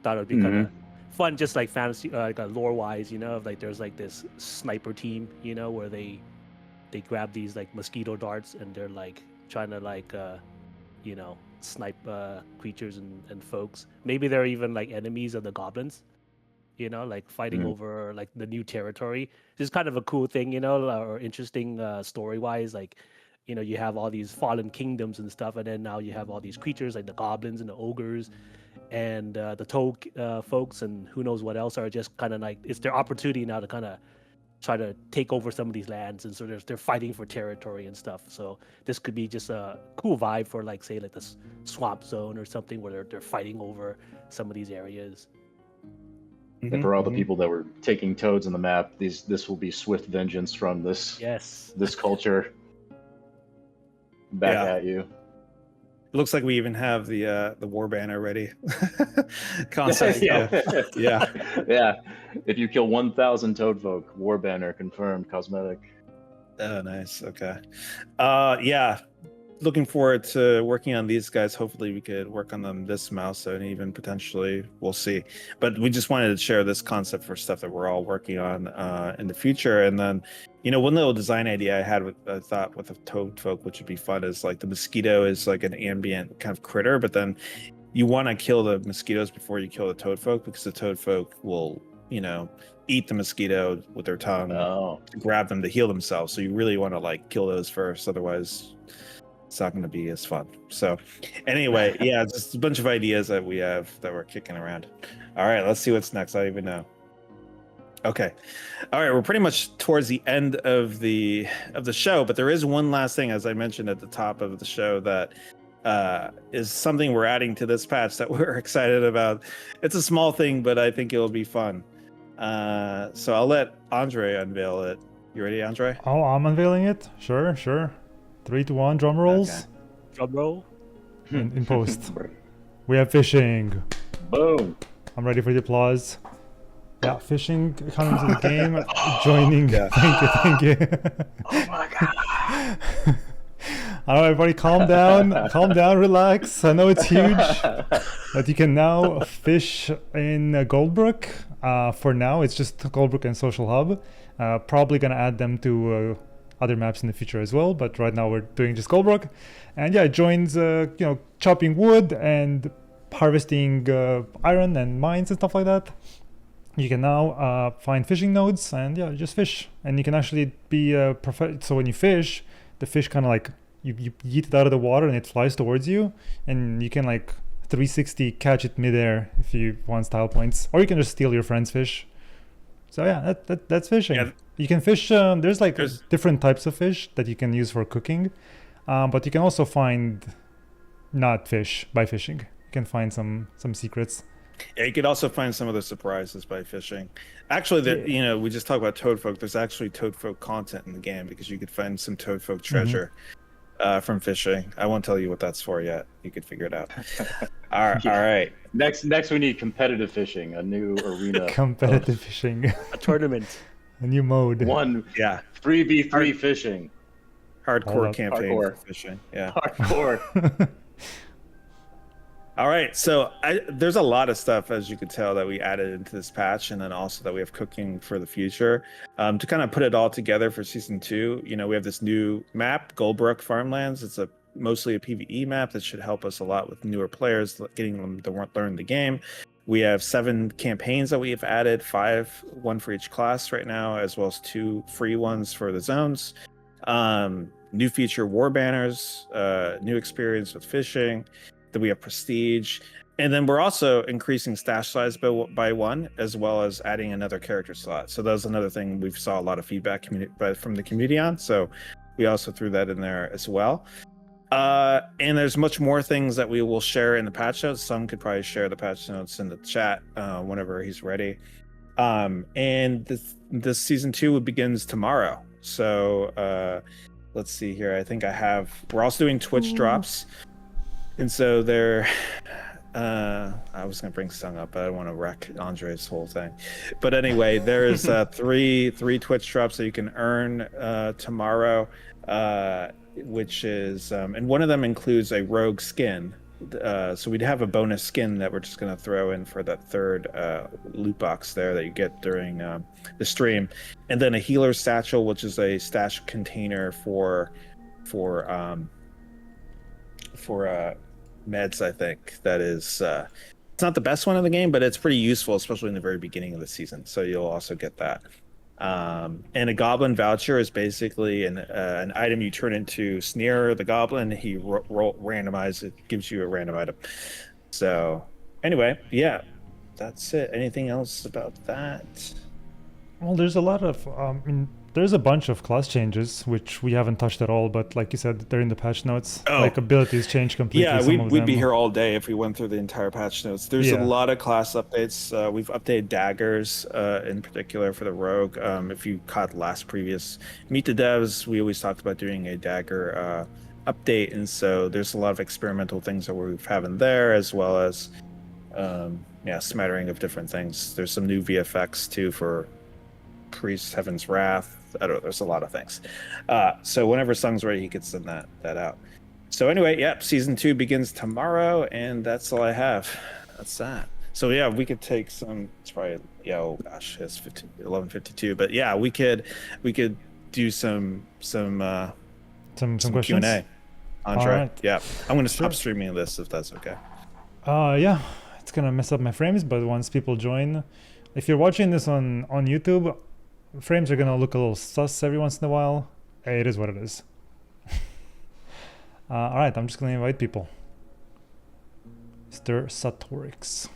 Thought it would be kind of fun, just like fantasy, like lore wise, of like there's like this sniper team, where they grab these like mosquito darts and they're like trying to like snipe creatures and folks. Maybe they're even like enemies of the goblins, like fighting over like the new territory. This is kind of a cool thing, or interesting story wise. Like, you have all these fallen kingdoms and stuff, and then now you have all these creatures like the goblins and the ogres and the toad folks and who knows what else are just kind of like, it's their opportunity now to kind of try to take over some of these lands, and so they're fighting for territory and stuff. So this could be just a cool vibe for like, say, like this swamp zone or something where they're fighting over some of these areas. And for all the people that were taking toads on the map, this will be swift vengeance from this culture back at you. It looks like we even have the Warbanner ready. Concept. Yeah. If you kill 1,000 toadfolk, Warbanner confirmed cosmetic. Oh, nice. Okay. Yeah. Looking forward to working on these guys. Hopefully we could work on them this mouse and even potentially we'll see. But we just wanted to share this concept for stuff that we're all working on in the future. And then, one little design idea I thought with the toad folk, which would be fun, is like the mosquito is like an ambient kind of critter, but then you want to kill the mosquitoes before you kill the toad folk, because the toad folk will, eat the mosquito with their tongue, to grab them to heal themselves. So you really want to like kill those first, otherwise it's not going to be as fun. So anyway, yeah, just a bunch of ideas that we have that we're kicking around. All right, let's see what's next. I don't even know. Okay. All right, we're pretty much towards the end of the show, but there is one last thing, as I mentioned at the top of the show, that is something we're adding to this patch that we're excited about. It's a small thing, but I think it'll be fun. So I'll let Andre unveil it. You ready, Andre? Oh, I'm unveiling it? Sure. 3, 2, 1, drum rolls. Okay. Drum roll. In post. We have fishing. Boom. I'm ready for the applause. Yeah, fishing coming to the game. Joining. Yeah. Thank you. Oh my god. All right, everybody, calm down, relax. I know it's huge, but you can now fish in Goldbrook. For now, it's just Goldbrook and Social Hub. Probably gonna add them to other maps in the future as well, but right now we're doing just Goldbrook. And yeah, it joins chopping wood and harvesting iron and mines and stuff like that. You can now find fishing nodes and just fish. And you can actually be so when you fish, the fish kind of like you yeet it out of the water and it flies towards you, and you can like 360 catch it midair if you want style points, or you can just steal your friend's fish. So yeah, that's fishing. Yeah. You can fish. There's different types of fish that you can use for cooking, but you can also find not fish by fishing. You can find some secrets. Yeah, you could also find some of the surprises by fishing. Actually, we just talked about Toadfolk. There's actually Toadfolk content in the game, because you could find some Toadfolk treasure from fishing. I won't tell you what that's for yet. You could figure it out. All right. Next, we need competitive fishing, a new arena. Competitive fishing. A tournament. A new mode. 3v3 fishing. Hardcore campaign for fishing. Yeah. Hardcore. All right, so there's a lot of stuff, as you could tell, that we added into this patch, and then also that we have cooking for the future. To kind of put it all together for Season 2, we have this new map, Goldbrook Farmlands. It's a mostly a PvE map that should help us a lot with newer players, getting them to learn the game. We have 7 campaigns that we have added, 5, 1 for each class right now, as well as 2 free ones for the zones. New feature Warbanners, new experience with fishing. Then we have Prestige. And then we're also increasing stash size by 1, as well as adding another character slot. So that was another thing we saw a lot of feedback from the community on. So we also threw that in there as well. And there's much more things that we will share in the patch notes. Some could probably share the patch notes in the chat whenever he's ready. And this season 2 begins tomorrow. So let's see here. I think we're also doing Twitch drops. And so I was gonna bring Sung up, but I don't want to wreck Andre's whole thing. But anyway, there's three Twitch drops that you can earn tomorrow, which is and one of them includes a rogue skin. So we'd have a bonus skin that we're just gonna throw in for that third loot box there that you get during the stream, and then a healer satchel, which is a stash container for meds. I think that is it's not the best one in the game, but it's pretty useful, especially in the very beginning of the season. So you'll also get that. And a goblin voucher is basically an item you turn into Sneer the goblin. He randomizes it, gives you a random item. So anyway, yeah, that's it. Anything else about that? Well, there's a lot of there's a bunch of class changes which we haven't touched at all, but like you said, they're in the patch notes. Like abilities change completely. Yeah, we'd be here all day if we went through the entire patch notes. There's a lot of class updates. We've updated daggers in particular for the rogue. If you caught last previous Meet the Devs, we always talked about doing a dagger update, and so there's a lot of experimental things that we've having there, as well as smattering of different things. There's some new VFX too for Priest Heaven's Wrath. I don't know, there's a lot of things. So whenever Sung's ready, he could send that out. So anyway, season 2 begins tomorrow, and that's all I have. That's that. So yeah, we could take some. It's probably it's 11:52, but yeah, we could do some questions. Q&A. Andre, right. yeah, I'm gonna stop streaming this if that's okay. Yeah, it's gonna mess up my frames, but once people join, if you're watching this on YouTube, frames are gonna look a little sus every once in a while. Hey, it is what it is. All right, I'm just gonna invite people. Mr. Satorix.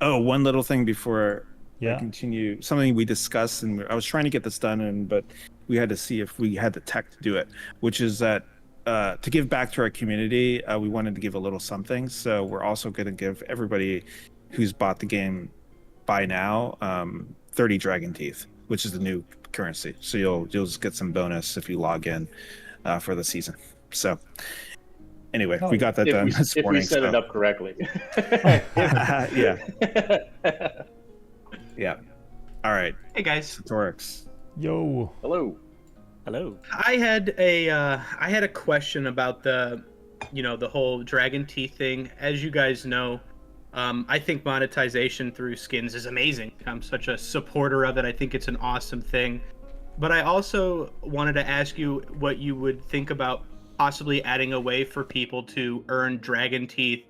Oh, one little thing before I continue. Something we discussed, and I was trying to get this done, but we had to see if we had the tech to do it, which is that to give back to our community, we wanted to give a little something. So we're also going to give everybody who's bought the game by now 30 dragon teeth, which is the new currency. So you'll just get some bonus if you log in for the season. So anyway, we got that done this morning. If we set it up correctly. Yeah. All right. Hey guys. Satorix. Yo. Hello. I had a question about the whole dragon teeth thing. As you guys know, I think monetization through skins is amazing. I'm such a supporter of it. I think it's an awesome thing. But I also wanted to ask you what you would think about possibly adding a way for people to earn dragon teeth,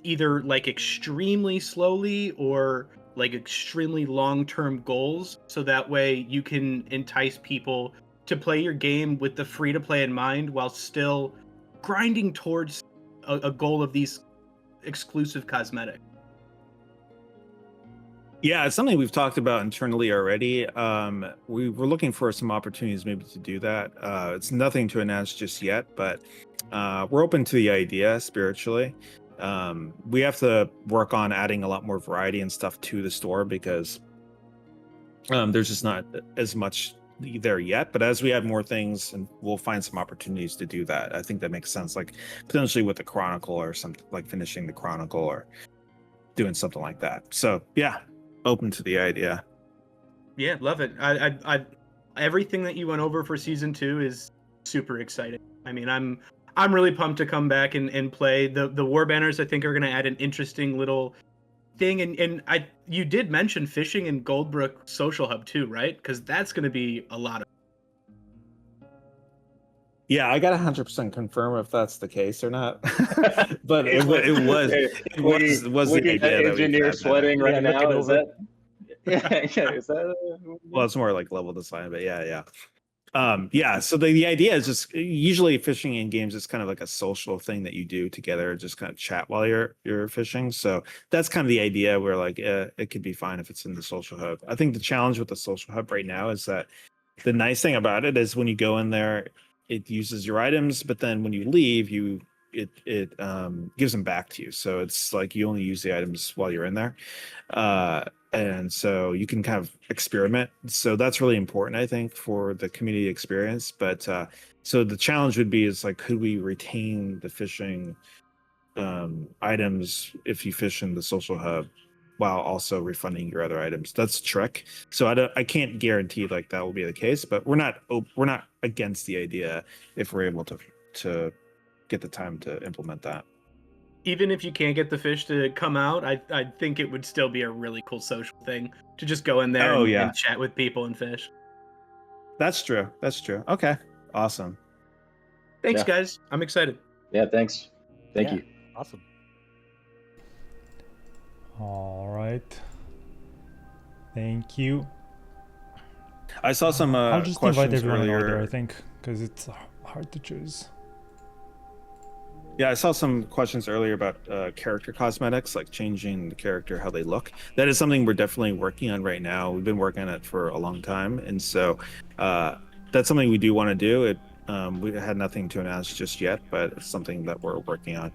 either like extremely slowly or like extremely long-term goals, so that way you can entice people to play your game with the free-to-play in mind while still grinding towards a goal of these exclusive cosmetics. Yeah, it's something we've talked about internally already. We were looking for some opportunities maybe to do that. It's nothing to announce just yet, but we're open to the idea spiritually. We have to work on adding a lot more variety and stuff to the store because there's just not as much there yet. But as we add more things, and we'll find some opportunities to do that. I think that makes sense, like potentially with the Chronicle or something, like finishing the Chronicle or doing something like that. So yeah, open to the idea. Yeah, love it. I everything that you went over for season 2 is super exciting. I mean, I'm really pumped to come back and play. The Warbanners, I think, are going to add an interesting little thing. And you did mention fishing in Goldbrook Social Hub too, right? Because that's going to be a lot of. Yeah, I got 100% confirm if that's the case or not. But it was the looking at idea that we engineer had. sweating Yeah, right looking now. Is over. that? Yeah, is that? Well, it's more like level design, but yeah. Yeah, so the idea is just usually fishing in games is kind of like a social thing that you do together, just kind of chat while you're fishing. So that's kind of the idea where like it could be fine if it's in the social hub. I think the challenge with the social hub right now is that the nice thing about it is when you go in there, it uses your items, but then when you leave, it gives them back to you. So it's like you only use the items while you're in there. And so you can kind of experiment. So that's really important, I think, for the community experience. But so the challenge would be is like, could we retain the fishing items if you fish in the social hub while also refunding your other items? That's the trick. So I can't guarantee like that will be the case, but we're not against the idea if we're able to get the time to implement that. Even if you can't get the fish to come out, I think it would still be a really cool social thing to just go in there and chat with people and fish. That's true. Okay, awesome. Thanks, guys. I'm excited. Yeah, thanks. Thank you. Awesome. All right. Thank you. I saw some I'll just invite questions everyone in earlier. order, I think, because it's hard to choose. Yeah, I saw some questions earlier about character cosmetics, like changing the character, how they look. That is something we're definitely working on right now. We've been working on it for a long time. And so that's something we do want to do. We had nothing to announce just yet, but it's something that we're working on.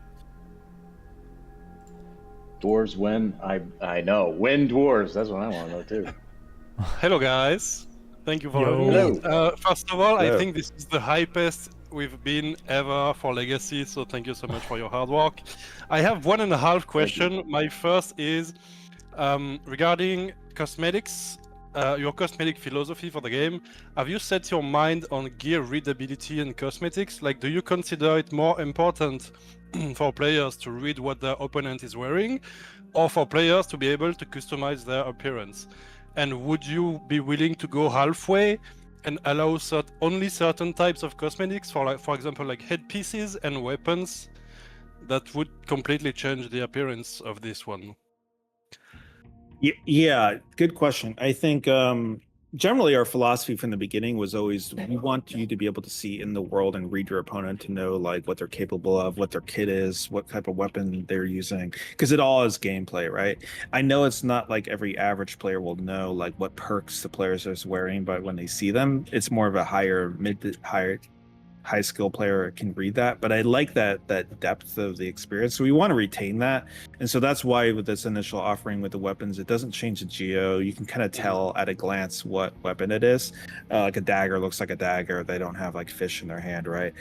Dwarves win. I know. Win dwarves. That's what I want to know too. Hello, guys. Thank you for having me. First of all, I think this is the hypest we've been ever for Legacy, so thank you so much for your hard work. I have 1.5 question. My first is regarding cosmetics, your cosmetic philosophy for the game. Have you set your mind on gear readability and cosmetics? Like, do you consider it more important for players to read what their opponent is wearing, or for players to be able to customize their appearance? And would you be willing to go halfway and allow only certain types of cosmetics for example, like headpieces and weapons that would completely change the appearance of this one? Yeah, good question. I think generally our philosophy from the beginning was always we want you to be able to see in the world and read your opponent to know like what they're capable of, what their kit is, what type of weapon they're using, because it all is gameplay, right? I know it's not like every average player will know like what perks the players are wearing, but when they see them, it's more of a high skill player can read that. But I like that depth of the experience, so we want to retain that. And so that's why with this initial offering with the weapons, it doesn't change the geo. You can kind of tell at a glance what weapon it is. Like a dagger looks like a dagger. They don't have like fish in their hand, right?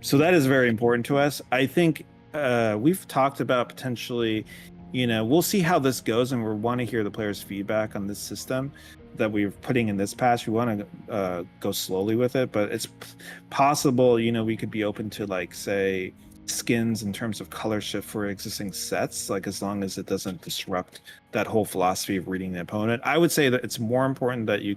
So that is very important to us. I think we've talked about potentially, we'll see how this goes, and we want to hear the players' feedback on this system that we're putting in this patch. We want to go slowly with it, but it's possible, we could be open to like, say, skins in terms of color shift for existing sets, like as long as it doesn't disrupt that whole philosophy of reading the opponent. I would say that it's more important that you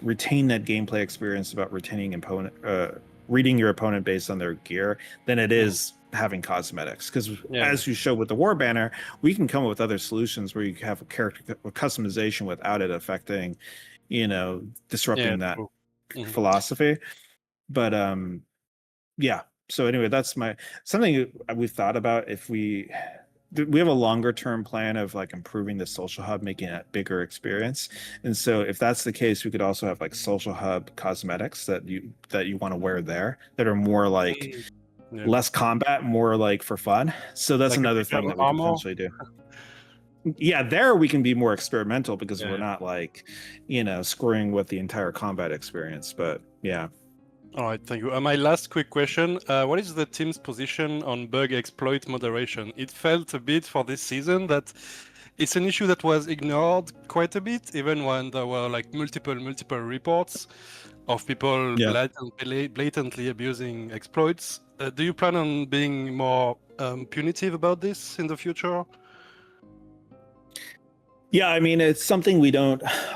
retain that gameplay experience about reading your opponent based on their gear than it is having cosmetics, because as you showed with the Warbanner, we can come up with other solutions where you have a character customization without it affecting, disrupting that philosophy. But so anyway, that's something we've thought about. If we have a longer term plan of like improving the social hub, making it a bigger experience. And so if that's the case, we could also have like social hub cosmetics that you want to wear there that are more like less combat, more like for fun. So that's like another thing that we can potentially do. Yeah, there we can be more experimental because we're not like, screwing with the entire combat experience. But yeah. All right, thank you. My last quick question. What is the team's position on bug exploit moderation? It felt a bit for this season that it's an issue that was ignored quite a bit, even when there were like multiple reports of people blatantly abusing exploits. Do you plan on being more punitive about this in the future? Yeah, I mean, it's something we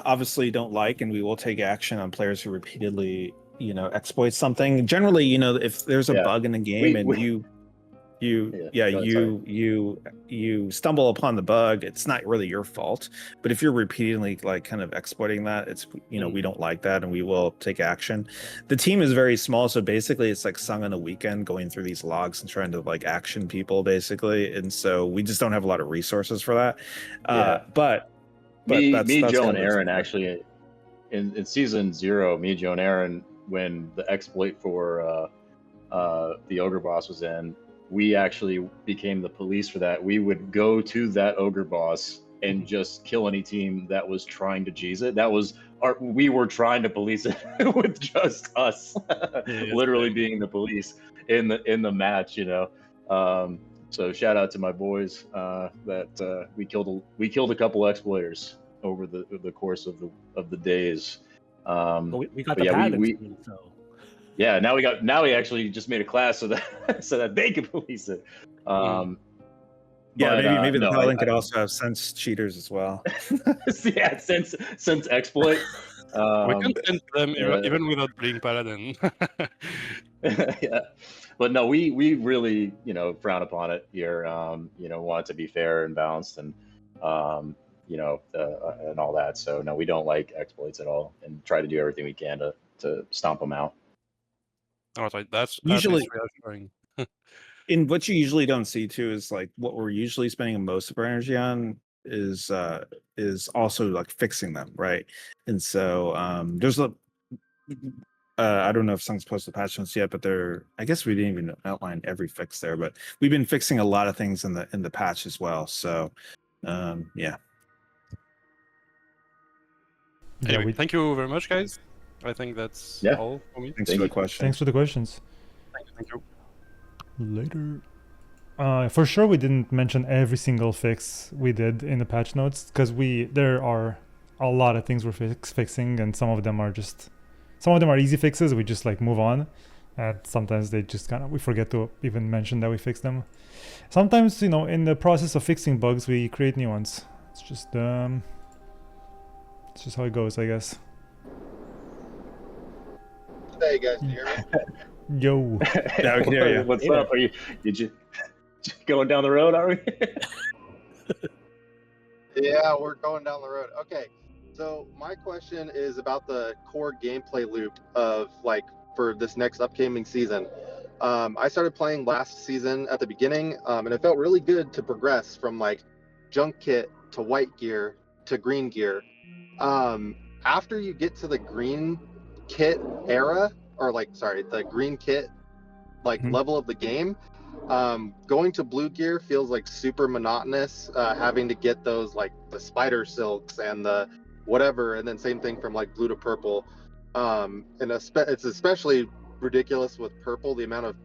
obviously don't like, and we will take action on players who repeatedly, exploit something. Generally, if there's a bug in the game you stumble upon the bug, it's not really your fault. But if you're repeatedly like kind of exploiting that, it's we don't like that, and we will take action. The team is very small, so basically it's like Sung on a weekend going through these logs and trying to like action people basically, and so we just don't have a lot of resources for that. But me, Joe, and Aaron actually in season 0, me, Joe, and Aaron, when the exploit for the ogre boss was in, we actually became the police for that. We would go to that ogre boss and just kill any team that was trying to cheese it. We were trying to police it with just us, literally being the police in the match, So shout out to my boys that we killed a couple exploiters over the course of the days. We got the Paladin, so. Yeah, now we actually just made a class so that they can police it. Maybe the Paladin could also have sense cheaters as well. Yeah, sense exploit. We can sense them even without being Paladin. Yeah, but no, we really frown upon it here. Want it to be fair and balanced, and and all that. So no, we don't like exploits at all, and try to do everything we can to stomp them out. All right, that's usually reassuring. In what you usually don't see too is like what we're usually spending most of our energy on is also like fixing them, right? And so there's I don't know if Sung's posted patch notes yet, but I guess we didn't even outline every fix there, but we've been fixing a lot of things in the patch as well. So yeah. Anyway, thank you very much, guys. I think that's all for me. Thanks for the question. Thanks for the questions. Thank you. Later. For sure, we didn't mention every single fix we did in the patch notes because there are a lot of things we're fixing, and some of them are easy fixes. We just like move on, and sometimes they just we forget to even mention that we fixed them. Sometimes in the process of fixing bugs, we create new ones. It's just how it goes, I guess. Hey guys, can you hear me? Yo. Yeah, we can hear you. What's up? Did you going down the road, are we? Yeah, we're going down the road. Okay, so my question is about the core gameplay loop of for this next upcoming season. I started playing last season at the beginning, and it felt really good to progress from junk kit to white gear to green gear. After you get to the green kit era, or the green kit level of the game, going to blue gear feels super monotonous, having to get those the spider silks and the whatever, and then same thing from blue to purple. And it's especially ridiculous with purple, the amount of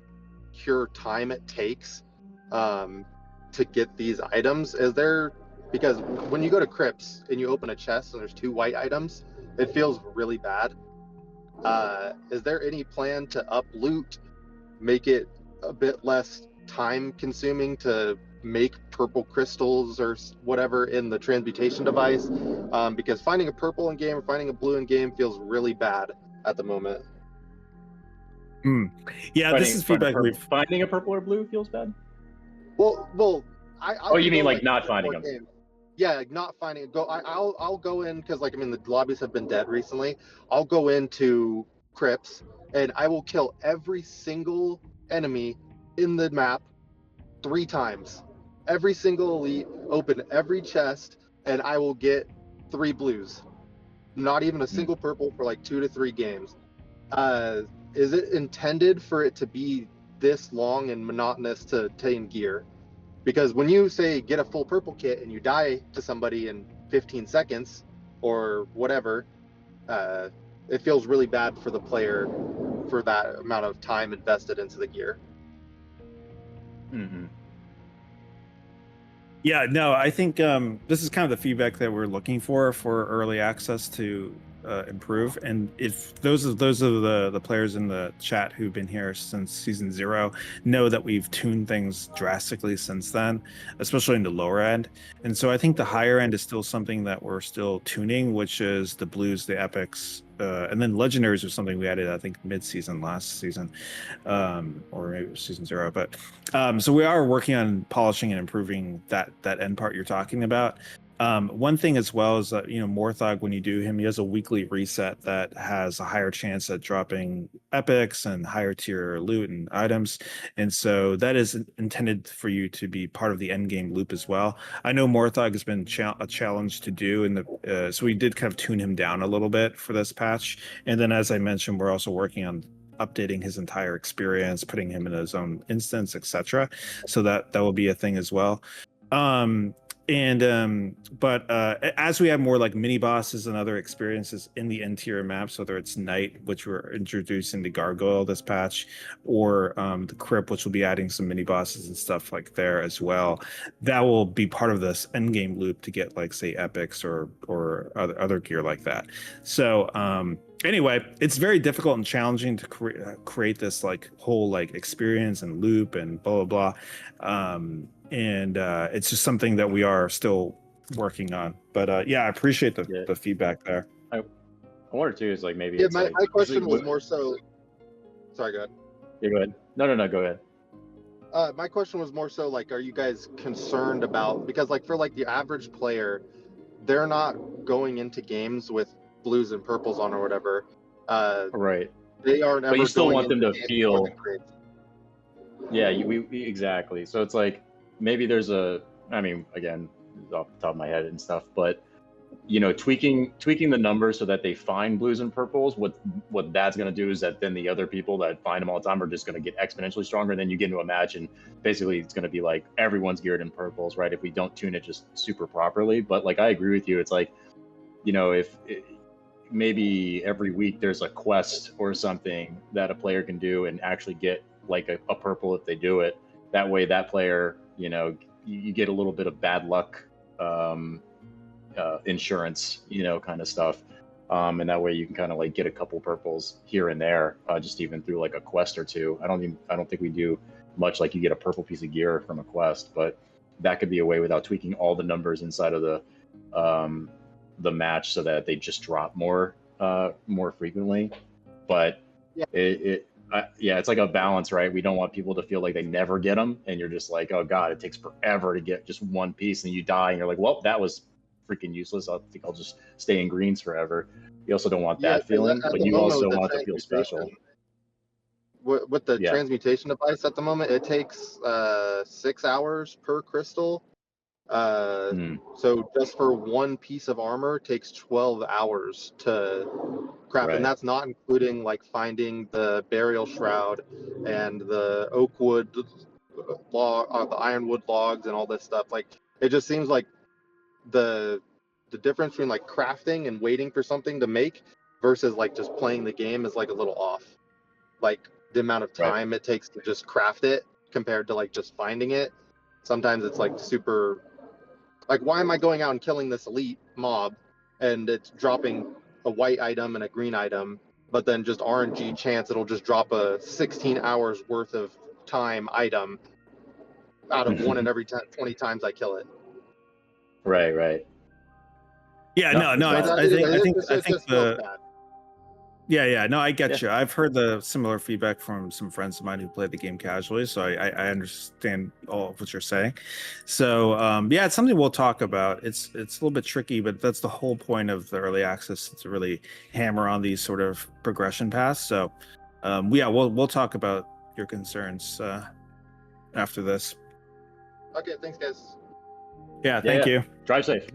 pure time it takes to get these items. Because when you go to crypts and you open a chest and there's 2 white items, it feels really bad. Is there any plan to up loot, make it a bit less time consuming to make purple crystals or whatever in the transmutation device? Because finding a purple in game or finding a blue in game feels really bad at the moment. Yeah, this is feedback. Finding a purple or blue feels bad? Well, you mean not finding them? Game. Yeah, not finding it. I'll go in because the lobbies have been dead recently. I'll go into crypts and I will kill every single enemy in the map 3 times. Every single elite, open every chest, and I will get 3 blues. Not even a single purple for 2 to 3 games. Is it intended for it to be this long and monotonous to obtain gear? Because when you say get a full purple kit and you die to somebody in 15 seconds or whatever, it feels really bad for the player for that amount of time invested into the gear. Mm-hmm. Yeah, no, I think this is kind of the feedback that we're looking for early access to improve. And if those are the players in the chat who've been here since season 0 know that we've tuned things drastically since then, especially in the lower end. And so I think the higher end is still something that we're still tuning, which is the blues, the epics, and then legendaries was something we added, I think, mid-season last season, or maybe it was season 0. But so we are working on polishing and improving that end part you're talking about. One thing as well is that, Morthog, when you do him, he has a weekly reset that has a higher chance at dropping epics and higher tier loot and items. And so that is intended for you to be part of the end game loop as well. I know Morthog has been a challenge to do so we did kind of tune him down a little bit for this patch. And then, as I mentioned, we're also working on updating his entire experience, putting him in his own instance, etc. So that will be a thing as well. But as we have more like mini bosses and other experiences in the interior maps, whether it's Night, which we're introducing the Gargoyle this patch, or the Crypt, which will be adding some mini bosses and stuff like there as well, that will be part of this end game loop to get, like, say, epics or other gear like that. So anyway, it's very difficult and challenging to create this like whole like experience and loop and blah blah blah. And it's just something that we are still working on. But yeah, I appreciate the feedback there. I wonder too is like maybe Yeah, it's my question was what- more so. Sorry, go ahead. Yeah, go ahead. No, go ahead. My question was more so like, are you guys concerned about, because like for like the average player, they're not going into games with blues and purples on or whatever. Right. They aren't ever. But you still going want them into to games feel. for the grades. Yeah, we exactly. So it's like maybe there's I mean, again, off the top of my head and stuff, but tweaking the numbers so that they find blues and purples. What that's going to do is that then the other people that find them all the time are just going to get exponentially stronger. And then you get into a match, and basically it's going to be like everyone's geared in purples, right? If we don't tune it just super properly. But like I agree with you, it's like if maybe every week there's a quest or something that a player can do and actually get like a purple if they do it. That way, that player, you get a little bit of bad luck insurance, kind of stuff. And that way you can kind of like get a couple purples here and there, just even through like a quest or two. I don't think we do much like you get a purple piece of gear from a quest, but that could be a way without tweaking all the numbers inside of the match so that they just drop more frequently. But it's like a balance, right? We don't want people to feel like they never get them, and you're just like, oh god, it takes forever to get just one piece, and you die, and you're like, well, that was freaking useless. I think I'll just stay in greens forever. You also don't want that feeling, but you also want to feel special. With the transmutation device at the moment, it takes 6 hours per crystal. So just for one piece of armor, it takes 12 hours to craft, and that's not including like finding the burial shroud and the oak wood log, the ironwood logs, and all this stuff. Like, it just seems like the difference between like crafting and waiting for something to make versus like just playing the game is like a little off. Like the amount of time it takes to just craft it compared to like just finding it. Sometimes it's like super. Like, why am I going out and killing this elite mob and it's dropping a white item and a green item, but then just RNG chance it'll just drop a 16 hours worth of time item out of one in every 20 times I kill it. Right. Yeah, no, I think I get you. I've heard the similar feedback from some friends of mine who play the game casually, so I understand all of what you're saying. So it's something we'll talk about. It's a little bit tricky, but that's the whole point of the early access, to really hammer on these sort of progression paths. So we'll talk about your concerns after this. Okay, thanks guys. Yeah, thank you. Drive safe.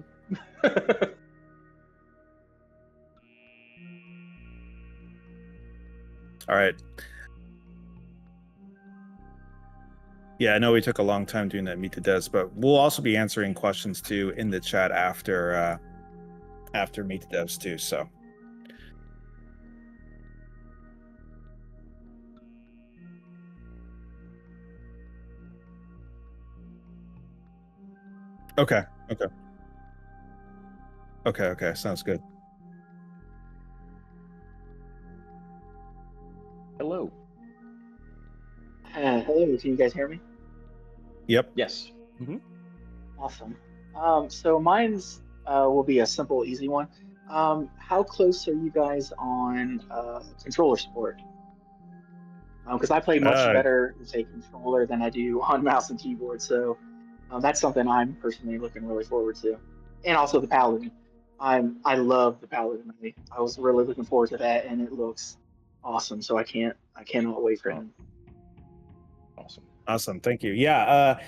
All right. Yeah, I know we took a long time doing that Meet the Devs, but we'll also be answering questions too in the chat after Meet the Devs too. So. Okay. Sounds good. Hello. Hello, can you guys hear me? Yep. Yes. Awesome. So mine's will be a simple, easy one. How close are you guys on controller support? Because I play much better with a controller than I do on mouse and keyboard, so that's something I'm personally looking really forward to. And also the Paladin. I love the Paladin. I was really looking forward to that, and it looks awesome. So I cannot wait for him. Awesome, thank you. Yeah,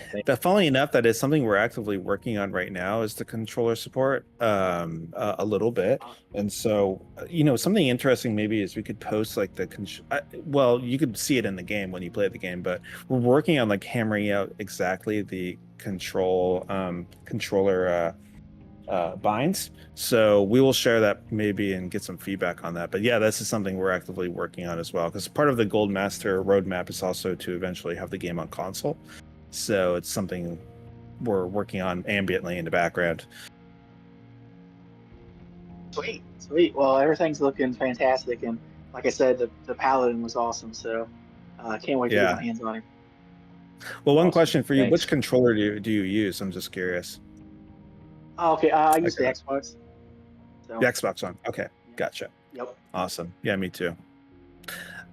funnily enough, that is something we're actively working on right now, is the controller support a little bit. And so, something interesting maybe is we could post like well, you could see it in the game when you play the game, but we're working on like hammering out exactly the controller binds. So we will share that maybe and get some feedback on that. But yeah, this is something we're actively working on as well, because part of the Gold Master roadmap is also to eventually have the game on console. So it's something we're working on ambiently in the background. Sweet. Well, everything's looking fantastic, and like I said, the Paladin was awesome. So I can't wait to get my hands on him. Well, one question for you: Thanks. Which controller do you use? I'm just curious. Oh, okay. I use the Xbox. So. The Xbox one. Okay, gotcha. Yep. Awesome. Yeah, me too.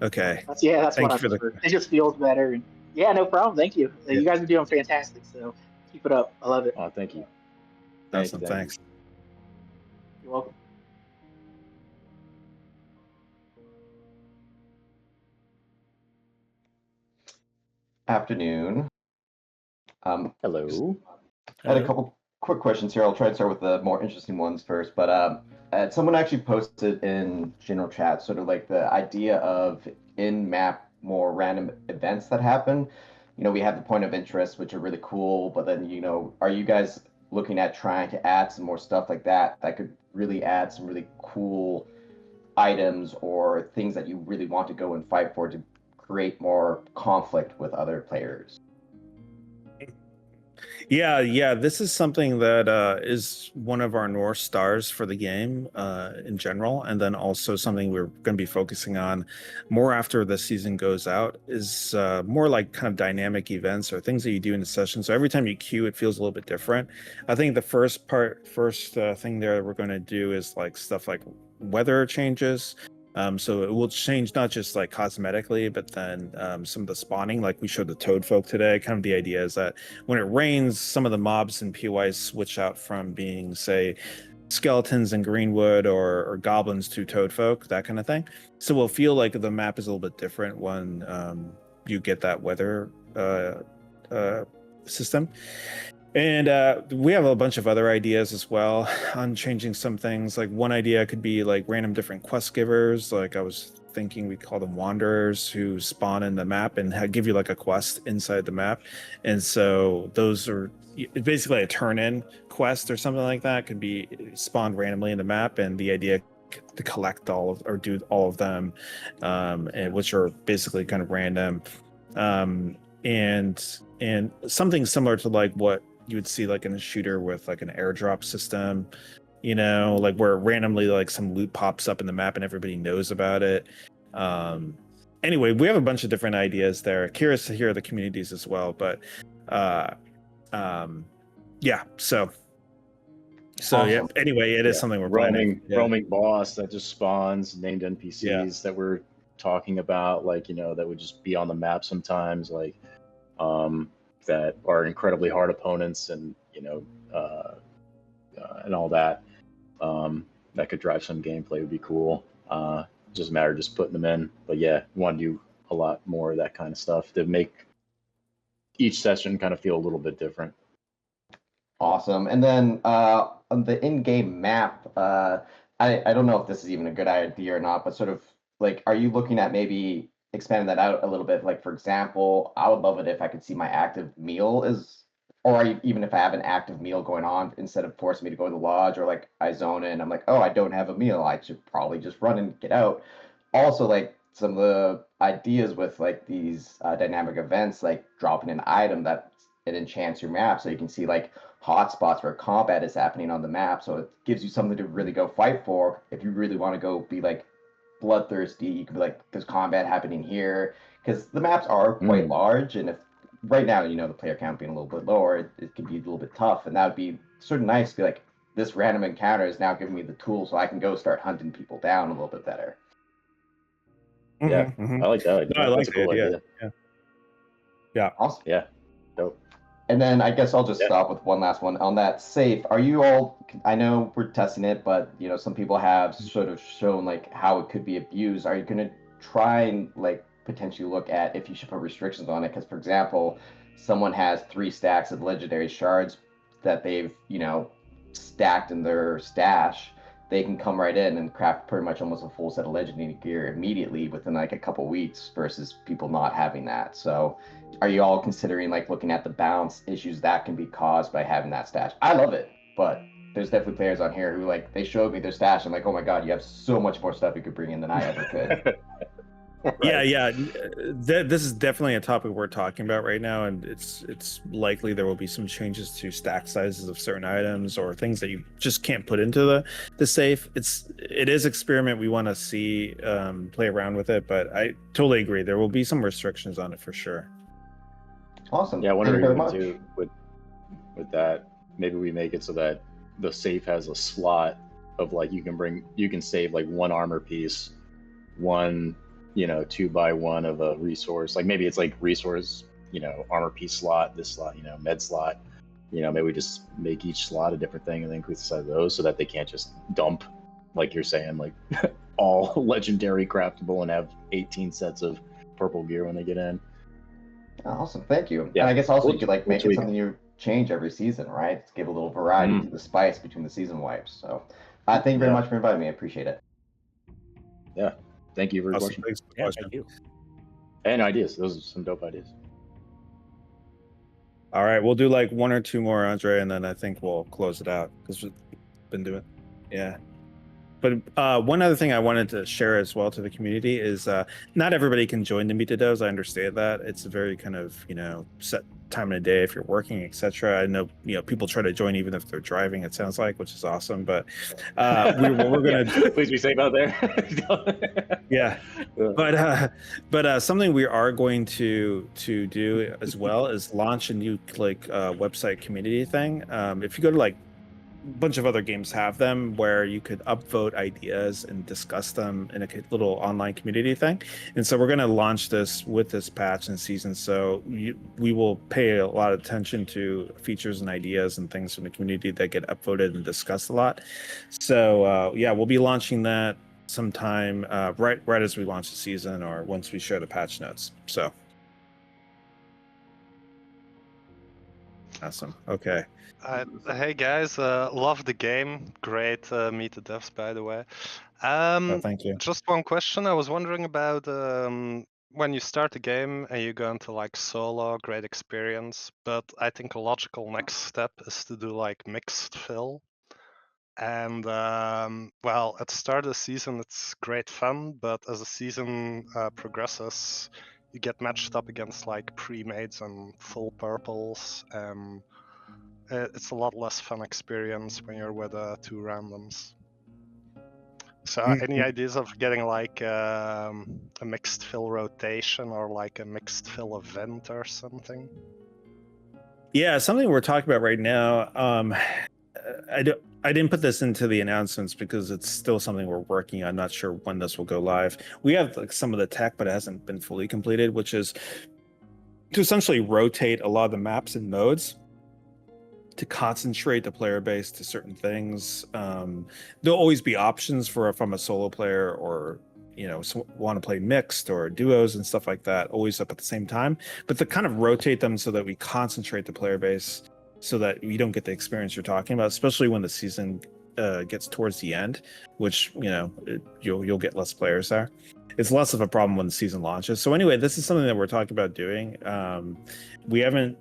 Okay. That's what I prefer. It just feels better. And yeah, no problem. Thank you. Yeah. You guys are doing fantastic. So keep it up. I love it. Oh, thank you. Awesome. Thanks. You're welcome. Afternoon. Hello. I had a couple quick questions here. I'll try to start with the more interesting ones first. But someone actually posted in general chat sort of like the idea of in-map more random events that happen. We have the point of interest, which are really cool. But then, are you guys looking at trying to add some more stuff like that could really add some really cool items or things that you really want to go and fight for to create more conflict with other players? Yeah, this is something that is one of our North Stars for the game in general, and then also something we're going to be focusing on more after the season goes out is more like kind of dynamic events or things that you do in the session. So every time you queue, it feels a little bit different. I think the first thing there that we're going to do is like stuff like weather changes. So it will change not just like cosmetically, but then some of the spawning, like we showed the TOADFOK today. Kind of the idea is that when it rains, some of the mobs and POIs switch out from being, say, skeletons in Greenwood or goblins to TOADFOK, that kind of thing. So we'll feel like the map is a little bit different when you get that weather system. And we have a bunch of other ideas as well on changing some things. Like one idea could be like random different quest givers. Like I was thinking we call them wanderers, who spawn in the map and give you like a quest inside the map. And so those are basically a turn-in quest or something like that. Could be spawned randomly in the map, and the idea to collect do all of them, and which are basically kind of random. And something similar to like what you would see like in a shooter with like an airdrop system, like where randomly like some loot pops up in the map and everybody knows about it. Anyway, we have a bunch of different ideas there. Curious to hear the communities as well, but yeah, so awesome. Yeah, anyway, it is something we're roaming boss that just spawns named NPCs that we're talking about, like that would just be on the map sometimes, like that are incredibly hard opponents, and and all that. That could drive some gameplay, would be cool. Just a matter of just putting them in. But yeah, we want to do a lot more of that kind of stuff to make each session kind of feel a little bit different. Awesome. And then on the in-game map, I don't know if this is even a good idea or not, but sort of like, are you looking at maybe expanding that out a little bit? Like, for example, I would love it if I could see my active meal even if I have an active meal going on, instead of forcing me to go to the lodge, or like I zone in, I'm like, oh, I don't have a meal, I should probably just run and get out. Also, like some of the ideas with like these dynamic events, like dropping an item that it enchants your map, so you can see like hotspots where combat is happening on the map, so it gives you something to really go fight for if you really want to go be like bloodthirsty. You could be like, there's combat happening here, because the maps are quite large, and if right now, you know, the player count being a little bit lower, it could be a little bit tough, and that would be sort of nice to be like, this random encounter is now giving me the tools so I can go start hunting people down a little bit better. Yeah, I like that idea. No, I like That's a cool idea. Yeah. Awesome. Yeah, dope. And then I guess I'll just stop with one last one on that safe. Are you all? I know we're testing it, but you know, some people have sort of shown like how it could be abused. Are you going to try and like potentially look at if you should put restrictions on it? Because for example, someone has 3 stacks of legendary shards that they've, you know, stacked in their stash. They can come right in and craft pretty much almost a full set of legendary gear immediately within like a couple weeks versus people not having that. So are you all considering like looking at the balance issues that can be caused by having that stash? I love it, but there's definitely players on here who like, they showed me their stash. I'm like, oh my God, you have so much more stuff you could bring in than I ever could. Right. Yeah. This is definitely a topic we're talking about right now, and it's likely there will be some changes to stack sizes of certain items or things that you just can't put into the safe. It is experiment. We want to see play around with it, but I totally agree. There will be some restrictions on it for sure. Awesome. Yeah, I wonder Thank you even very too with that, maybe we make it so that the safe has a slot of like you can save like 1 armor piece, 1 2x1 of a resource. Like maybe it's like resource, armor piece slot, this slot, med slot. Maybe we just make each slot a different thing and then increase the size of those so that they can't just dump, like you're saying, like all legendary craftable and have 18 sets of purple gear when they get in. Awesome, thank you. Yeah. And I guess also you could like make it something you change every season, right? To give a little variety to the spice between the season wipes. So thank you very much for inviting me. I appreciate it. Yeah. Thank you for your question. Thank you. And ideas. Those are some dope ideas. All right, we'll do like 1 or 2 more, Andre, and then I think we'll close it out because we've been doing. Yeah. But one other thing I wanted to share as well to the community is not everybody can join the Meet the Devs. I understand that. It's a very kind of, set time of the day if you're working, etc. I know, people try to join even if they're driving, it sounds like, which is awesome. But we're going to... Please be safe out there. Yeah. But something we are going to do as well is launch a new website community thing. If you go to a bunch of other games have them where you could upvote ideas and discuss them in a little online community thing. And so we're going to launch this with this patch and season. So we will pay a lot of attention to features and ideas and things from the community that get upvoted and discussed a lot. So we'll be launching that sometime right as we launch the season or once we share the patch notes. So awesome. Okay. Hey guys, love the game. Great Meet the Devs, by the way. Thank you. Just one question. I was wondering about when you start a game and you go into solo, great experience. But I think a logical next step is to do mixed fill. And at the start of the season, it's great fun. But as the season progresses, you get matched up against pre-mades and full purples. It's a lot less fun experience when you're with 2 randoms. So any ideas of getting a mixed fill rotation or a mixed fill event or something? Yeah, something we're talking about right now. I didn't put this into the announcements because it's still something we're working on. I'm not sure when this will go live. We have some of the tech, but it hasn't been fully completed, which is to essentially rotate a lot of the maps and modes to concentrate the player base to certain things. There'll always be options from a solo player or want to play mixed or duos and stuff like that, always up at the same time, but to kind of rotate them so that we concentrate the player base so that we don't get the experience you're talking about, especially when the season gets towards the end, which you'll get less players there. It's less of a problem when the season launches. So anyway, this is something that we're talking about doing. We haven't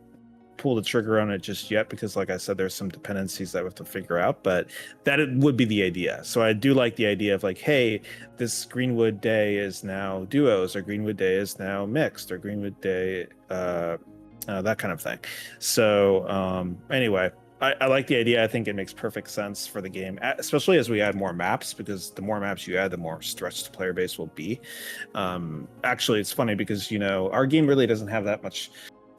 pull the trigger on it just yet because, like I said, there's some dependencies that we have to figure out, but that would be the idea. So I do like the idea of hey, this Greenwood day is now duos, or Greenwood day is now mixed, or Greenwood day that kind of thing. So anyway, I like the idea. I think it makes perfect sense for the game, especially as we add more maps, because the more maps you add, the more stretched the player base will be. Actually, it's funny because, our game really doesn't have that much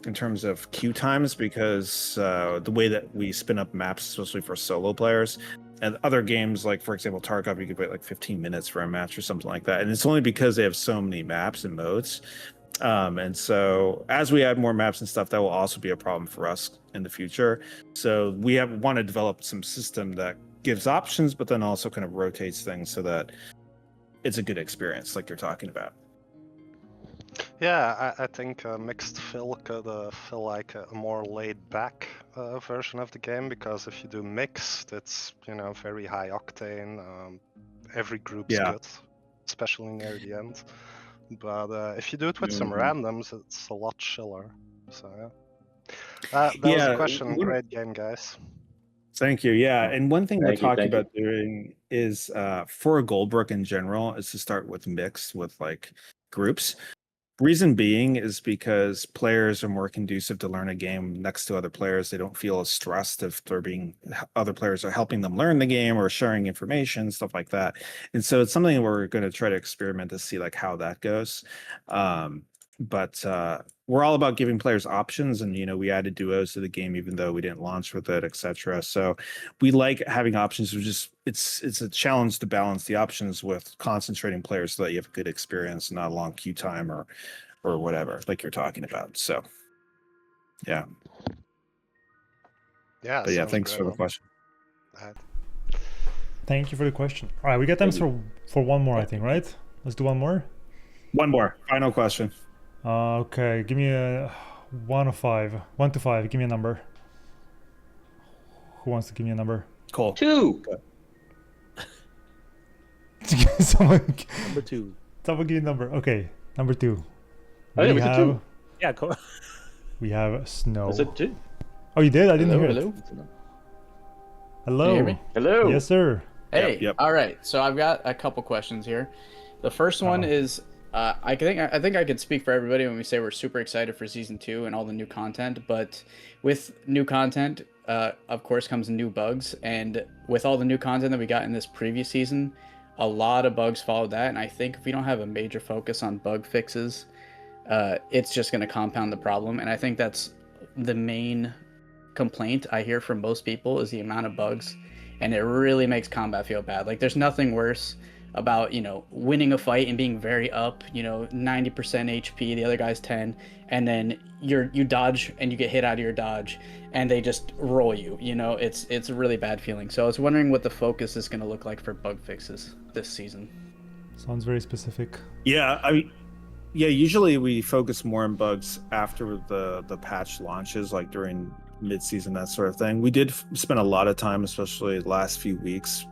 in terms of queue times, because the way that we spin up maps, especially for solo players, and other games, like, for example, Tarkov, you could wait like 15 minutes for a match or something like that. And it's only because they have so many maps and modes. And so as we add more maps and stuff, that will also be a problem for us in the future. So we want to develop some system that gives options, but then also kind of rotates things so that it's a good experience, like you're talking about. Yeah, I think mixed fill could feel like a more laid back version of the game, because if you do mixed, it's very high octane. Every group's good, especially near the end. But if you do it with some randoms, it's a lot chiller. So that was the question. Great game, guys. Thank you. Yeah, and one thing we're talking about doing is for a Goldbrook in general is to start with mixed with like groups. Reason being is because players are more conducive to learn a game next to other players. They don't feel as stressed if other players are helping them learn the game or sharing information, stuff like that. And so it's something we're going to try to experiment to see like how that goes. But we're all about giving players options, and we added duos to the game even though we didn't launch with it, etc. So we like having options. It's a challenge to balance the options with concentrating players so that you have a good experience, not a long queue time or whatever, like you're talking about. So yeah. But yeah, thanks for the question. Thank you for the question. All right, we got time for one more, I think, right? Let's do one more. One more. Final question. Okay, give me a 1 to 5. 1 to 5. Give me a number. Who wants to give me a number? Cool. 2. Number 2. Someone give me a number. Okay, number 2. Oh, yeah, 2. Yeah, cool. We have snow. Was it 2? Oh, you did? I didn't hear hello? it. Hello. Can you hear me? Hello. Yes, sir. Hey. Yep. All right. So I've got a couple questions here. The first one is, I think I could speak for everybody when we say we're super excited for season 2 and all the new content. But with new content, of course, comes new bugs. And with all the new content that we got in this previous season, a lot of bugs followed that. And I think if we don't have a major focus on bug fixes, it's just going to compound the problem. And I think that's the main complaint I hear from most people is the amount of bugs. And it really makes combat feel bad. Like, there's nothing worse about, winning a fight and being very up, 90% HP, the other guy's 10, and then you dodge and you get hit out of your dodge and they just roll you. It's a really bad feeling. So I was wondering what the focus is going to look like for bug fixes this season. Sounds very specific. Yeah, usually we focus more on bugs after the patch launches, like during mid-season, that sort of thing. We did spend a lot of time, especially the last few weeks,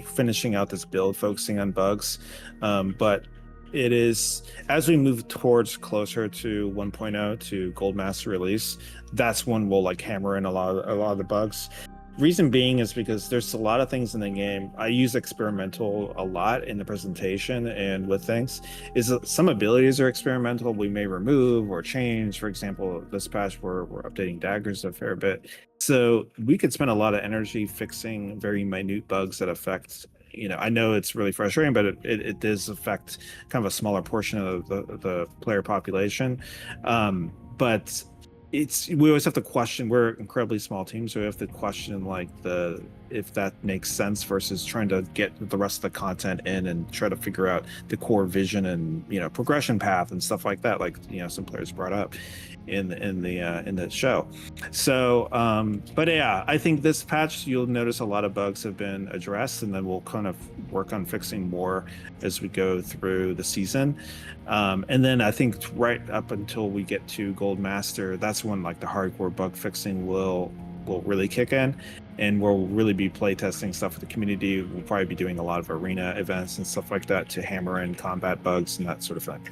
finishing out this build, focusing on bugs. But it is, as we move towards closer to 1.0 to Gold Master release, that's when we'll like hammer in a lot of the bugs. Reason being is because there's a lot of things in the game. I use experimental a lot in the presentation and with things. Is that some abilities are experimental, we may remove or change. For example, this patch we're updating daggers a fair bit. So we could spend a lot of energy fixing very minute bugs that affect, I know it's really frustrating, but it does affect kind of a smaller portion of the player population. But we always have to question, we're incredibly small teams, so we have to question like if that makes sense versus trying to get the rest of the content in and try to figure out the core vision and progression path and stuff like that, like some players brought up in the show. So but yeah, I think this patch you'll notice a lot of bugs have been addressed, and then we'll kind of work on fixing more as we go through the season. And then I think right up until we get to Gold Master, that's when like the hardcore bug fixing will really kick in, and we'll really be playtesting stuff with the community. We'll probably be doing a lot of arena events and stuff like that to hammer in combat bugs and that sort of thing.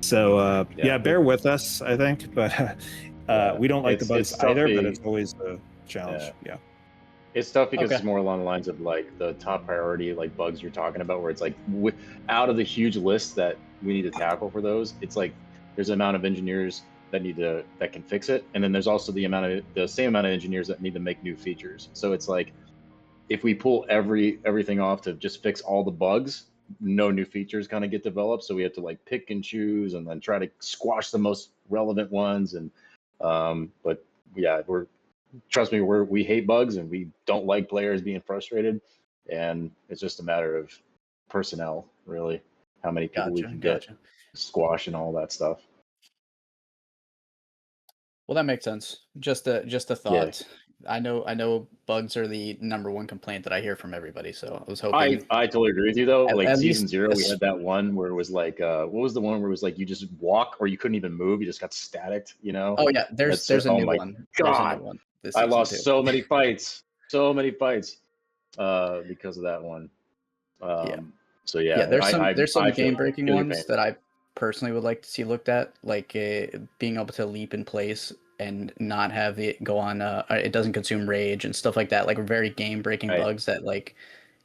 So yeah, bear with us, I think, but we don't like the bugs either, but it's always a challenge. Yeah. It's tough because it's more along the lines of like the top priority, like bugs you're talking about, where it's like out of the huge list that we need to tackle for those, it's like there's an amount of engineers that can fix it, and then there's also the same amount of engineers that need to make new features. So it's like, if we pull everything off to just fix all the bugs, no new features kind of get developed. So we have to like pick and choose and then try to squash the most relevant ones. And but yeah, trust me, we hate bugs and we don't like players being frustrated. And it's just a matter of personnel, really, how many people we can get squash and all that stuff. Well, that makes sense. Just a thought. Yeah. I know bugs are the #1 complaint that I hear from everybody. So I was hoping. I totally agree with you though. Like season 0, we had that one where it was like, what was the one where it was like you just walk or you couldn't even move, you just got static, you know? Oh yeah, there's a new one. God, I lost so many fights, because of that one. So yeah, there's some game breaking ones that I personally would like to see looked at, like being able to leap in place and not have it go on it doesn't consume rage and stuff like that, like very game breaking bugs that like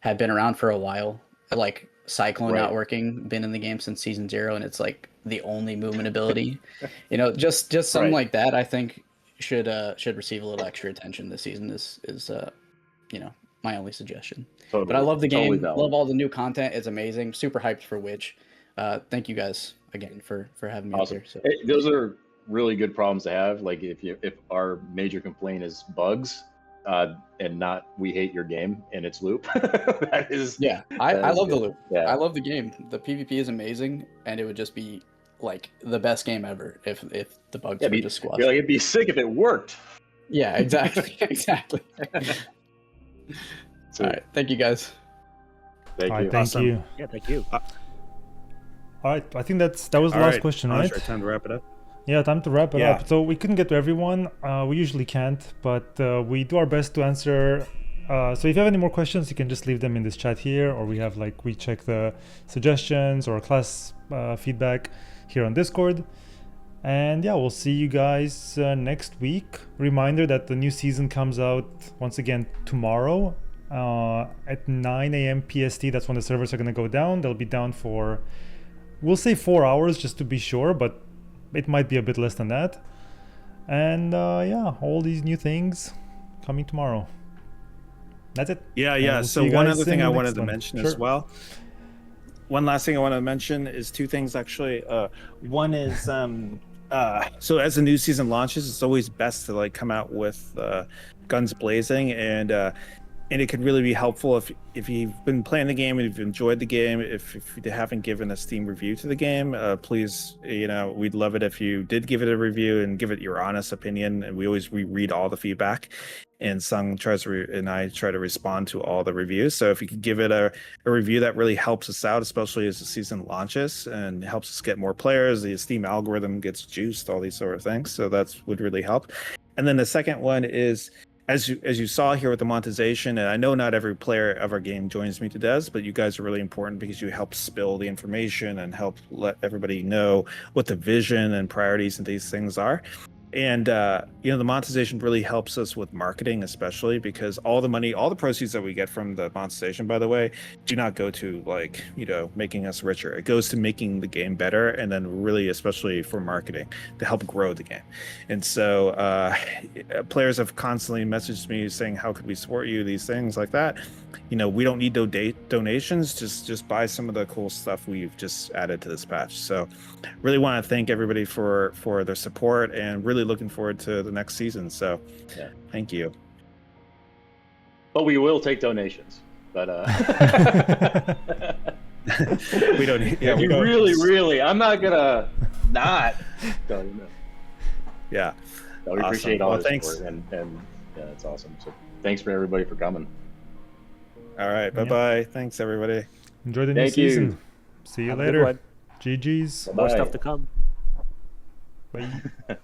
have been around for a while, like cyclone not working, been in the game since season 0 and it's like the only movement ability. You know, just something like that I think should receive a little extra attention this season. Is you know, my only suggestion. But I love the game, love all the new content. It's amazing, super hyped for Witch. Thank you guys again for having me here. So. Those are really good problems to have. Like if our major complaint is bugs, and not we hate your game and its loop. That is I love the loop. Yeah. I love the game. The PvP is amazing, and it would just be like the best game ever if the bugs were just squashed. Like, it'd be sick if it worked. Yeah, exactly. Exactly. All right, thank you guys. Thank you. Thank you. Yeah, thank you. All right, I think that was the last question, right? Sure, time to wrap it up. Yeah, time to wrap it up. So we couldn't get to everyone. We usually can't, but we do our best to answer. So if you have any more questions, you can just leave them in this chat here, or we check the suggestions or class feedback here on Discord. And yeah, we'll see you guys next week. Reminder that the new season comes out once again tomorrow at 9 a.m. PST. That's when the servers are going to go down. They'll be down for, we'll say 4 hours just to be sure, but it might be a bit less than that. And all these new things coming tomorrow. That's it. Yeah. So one other thing I wanted to mention as well. One last thing I want to mention is 2 things actually. One is so as the new season launches, it's always best to like come out with guns blazing, and it could really be helpful if you've been playing the game and you've enjoyed the game. If you haven't given a Steam review to the game, please, we'd love it if you did give it a review and give it your honest opinion. And we read all the feedback, and Sung and I try to respond to all the reviews. So if you could give it a review, that really helps us out, especially as the season launches, and helps us get more players. The Steam algorithm gets juiced, all these sort of things. So that would really help. And then the second one is, as you saw here with the monetization, and I know not every player of our game joins Me to Devs, but you guys are really important because you help spill the information and help let everybody know what the vision and priorities and these things are. And the monetization really helps us with marketing, especially because all the proceeds that we get from the monetization, by the way, do not go to making us richer. It goes to making the game better, and then really especially for marketing to help grow the game. And so players have constantly messaged me saying, how could we support you, these things like that. We don't need donations, just buy some of the cool stuff we've just added to this patch. So really want to thank everybody for their support, and really looking forward to the next season. So thank you. But we will take donations. But we don't need, we really I'm not gonna not yeah. No, we appreciate all the support, and yeah, it's awesome. So thanks for everybody for coming. All right, bye. Thanks everybody. Enjoy the new season. See you later. GG's. More stuff to come. Bye.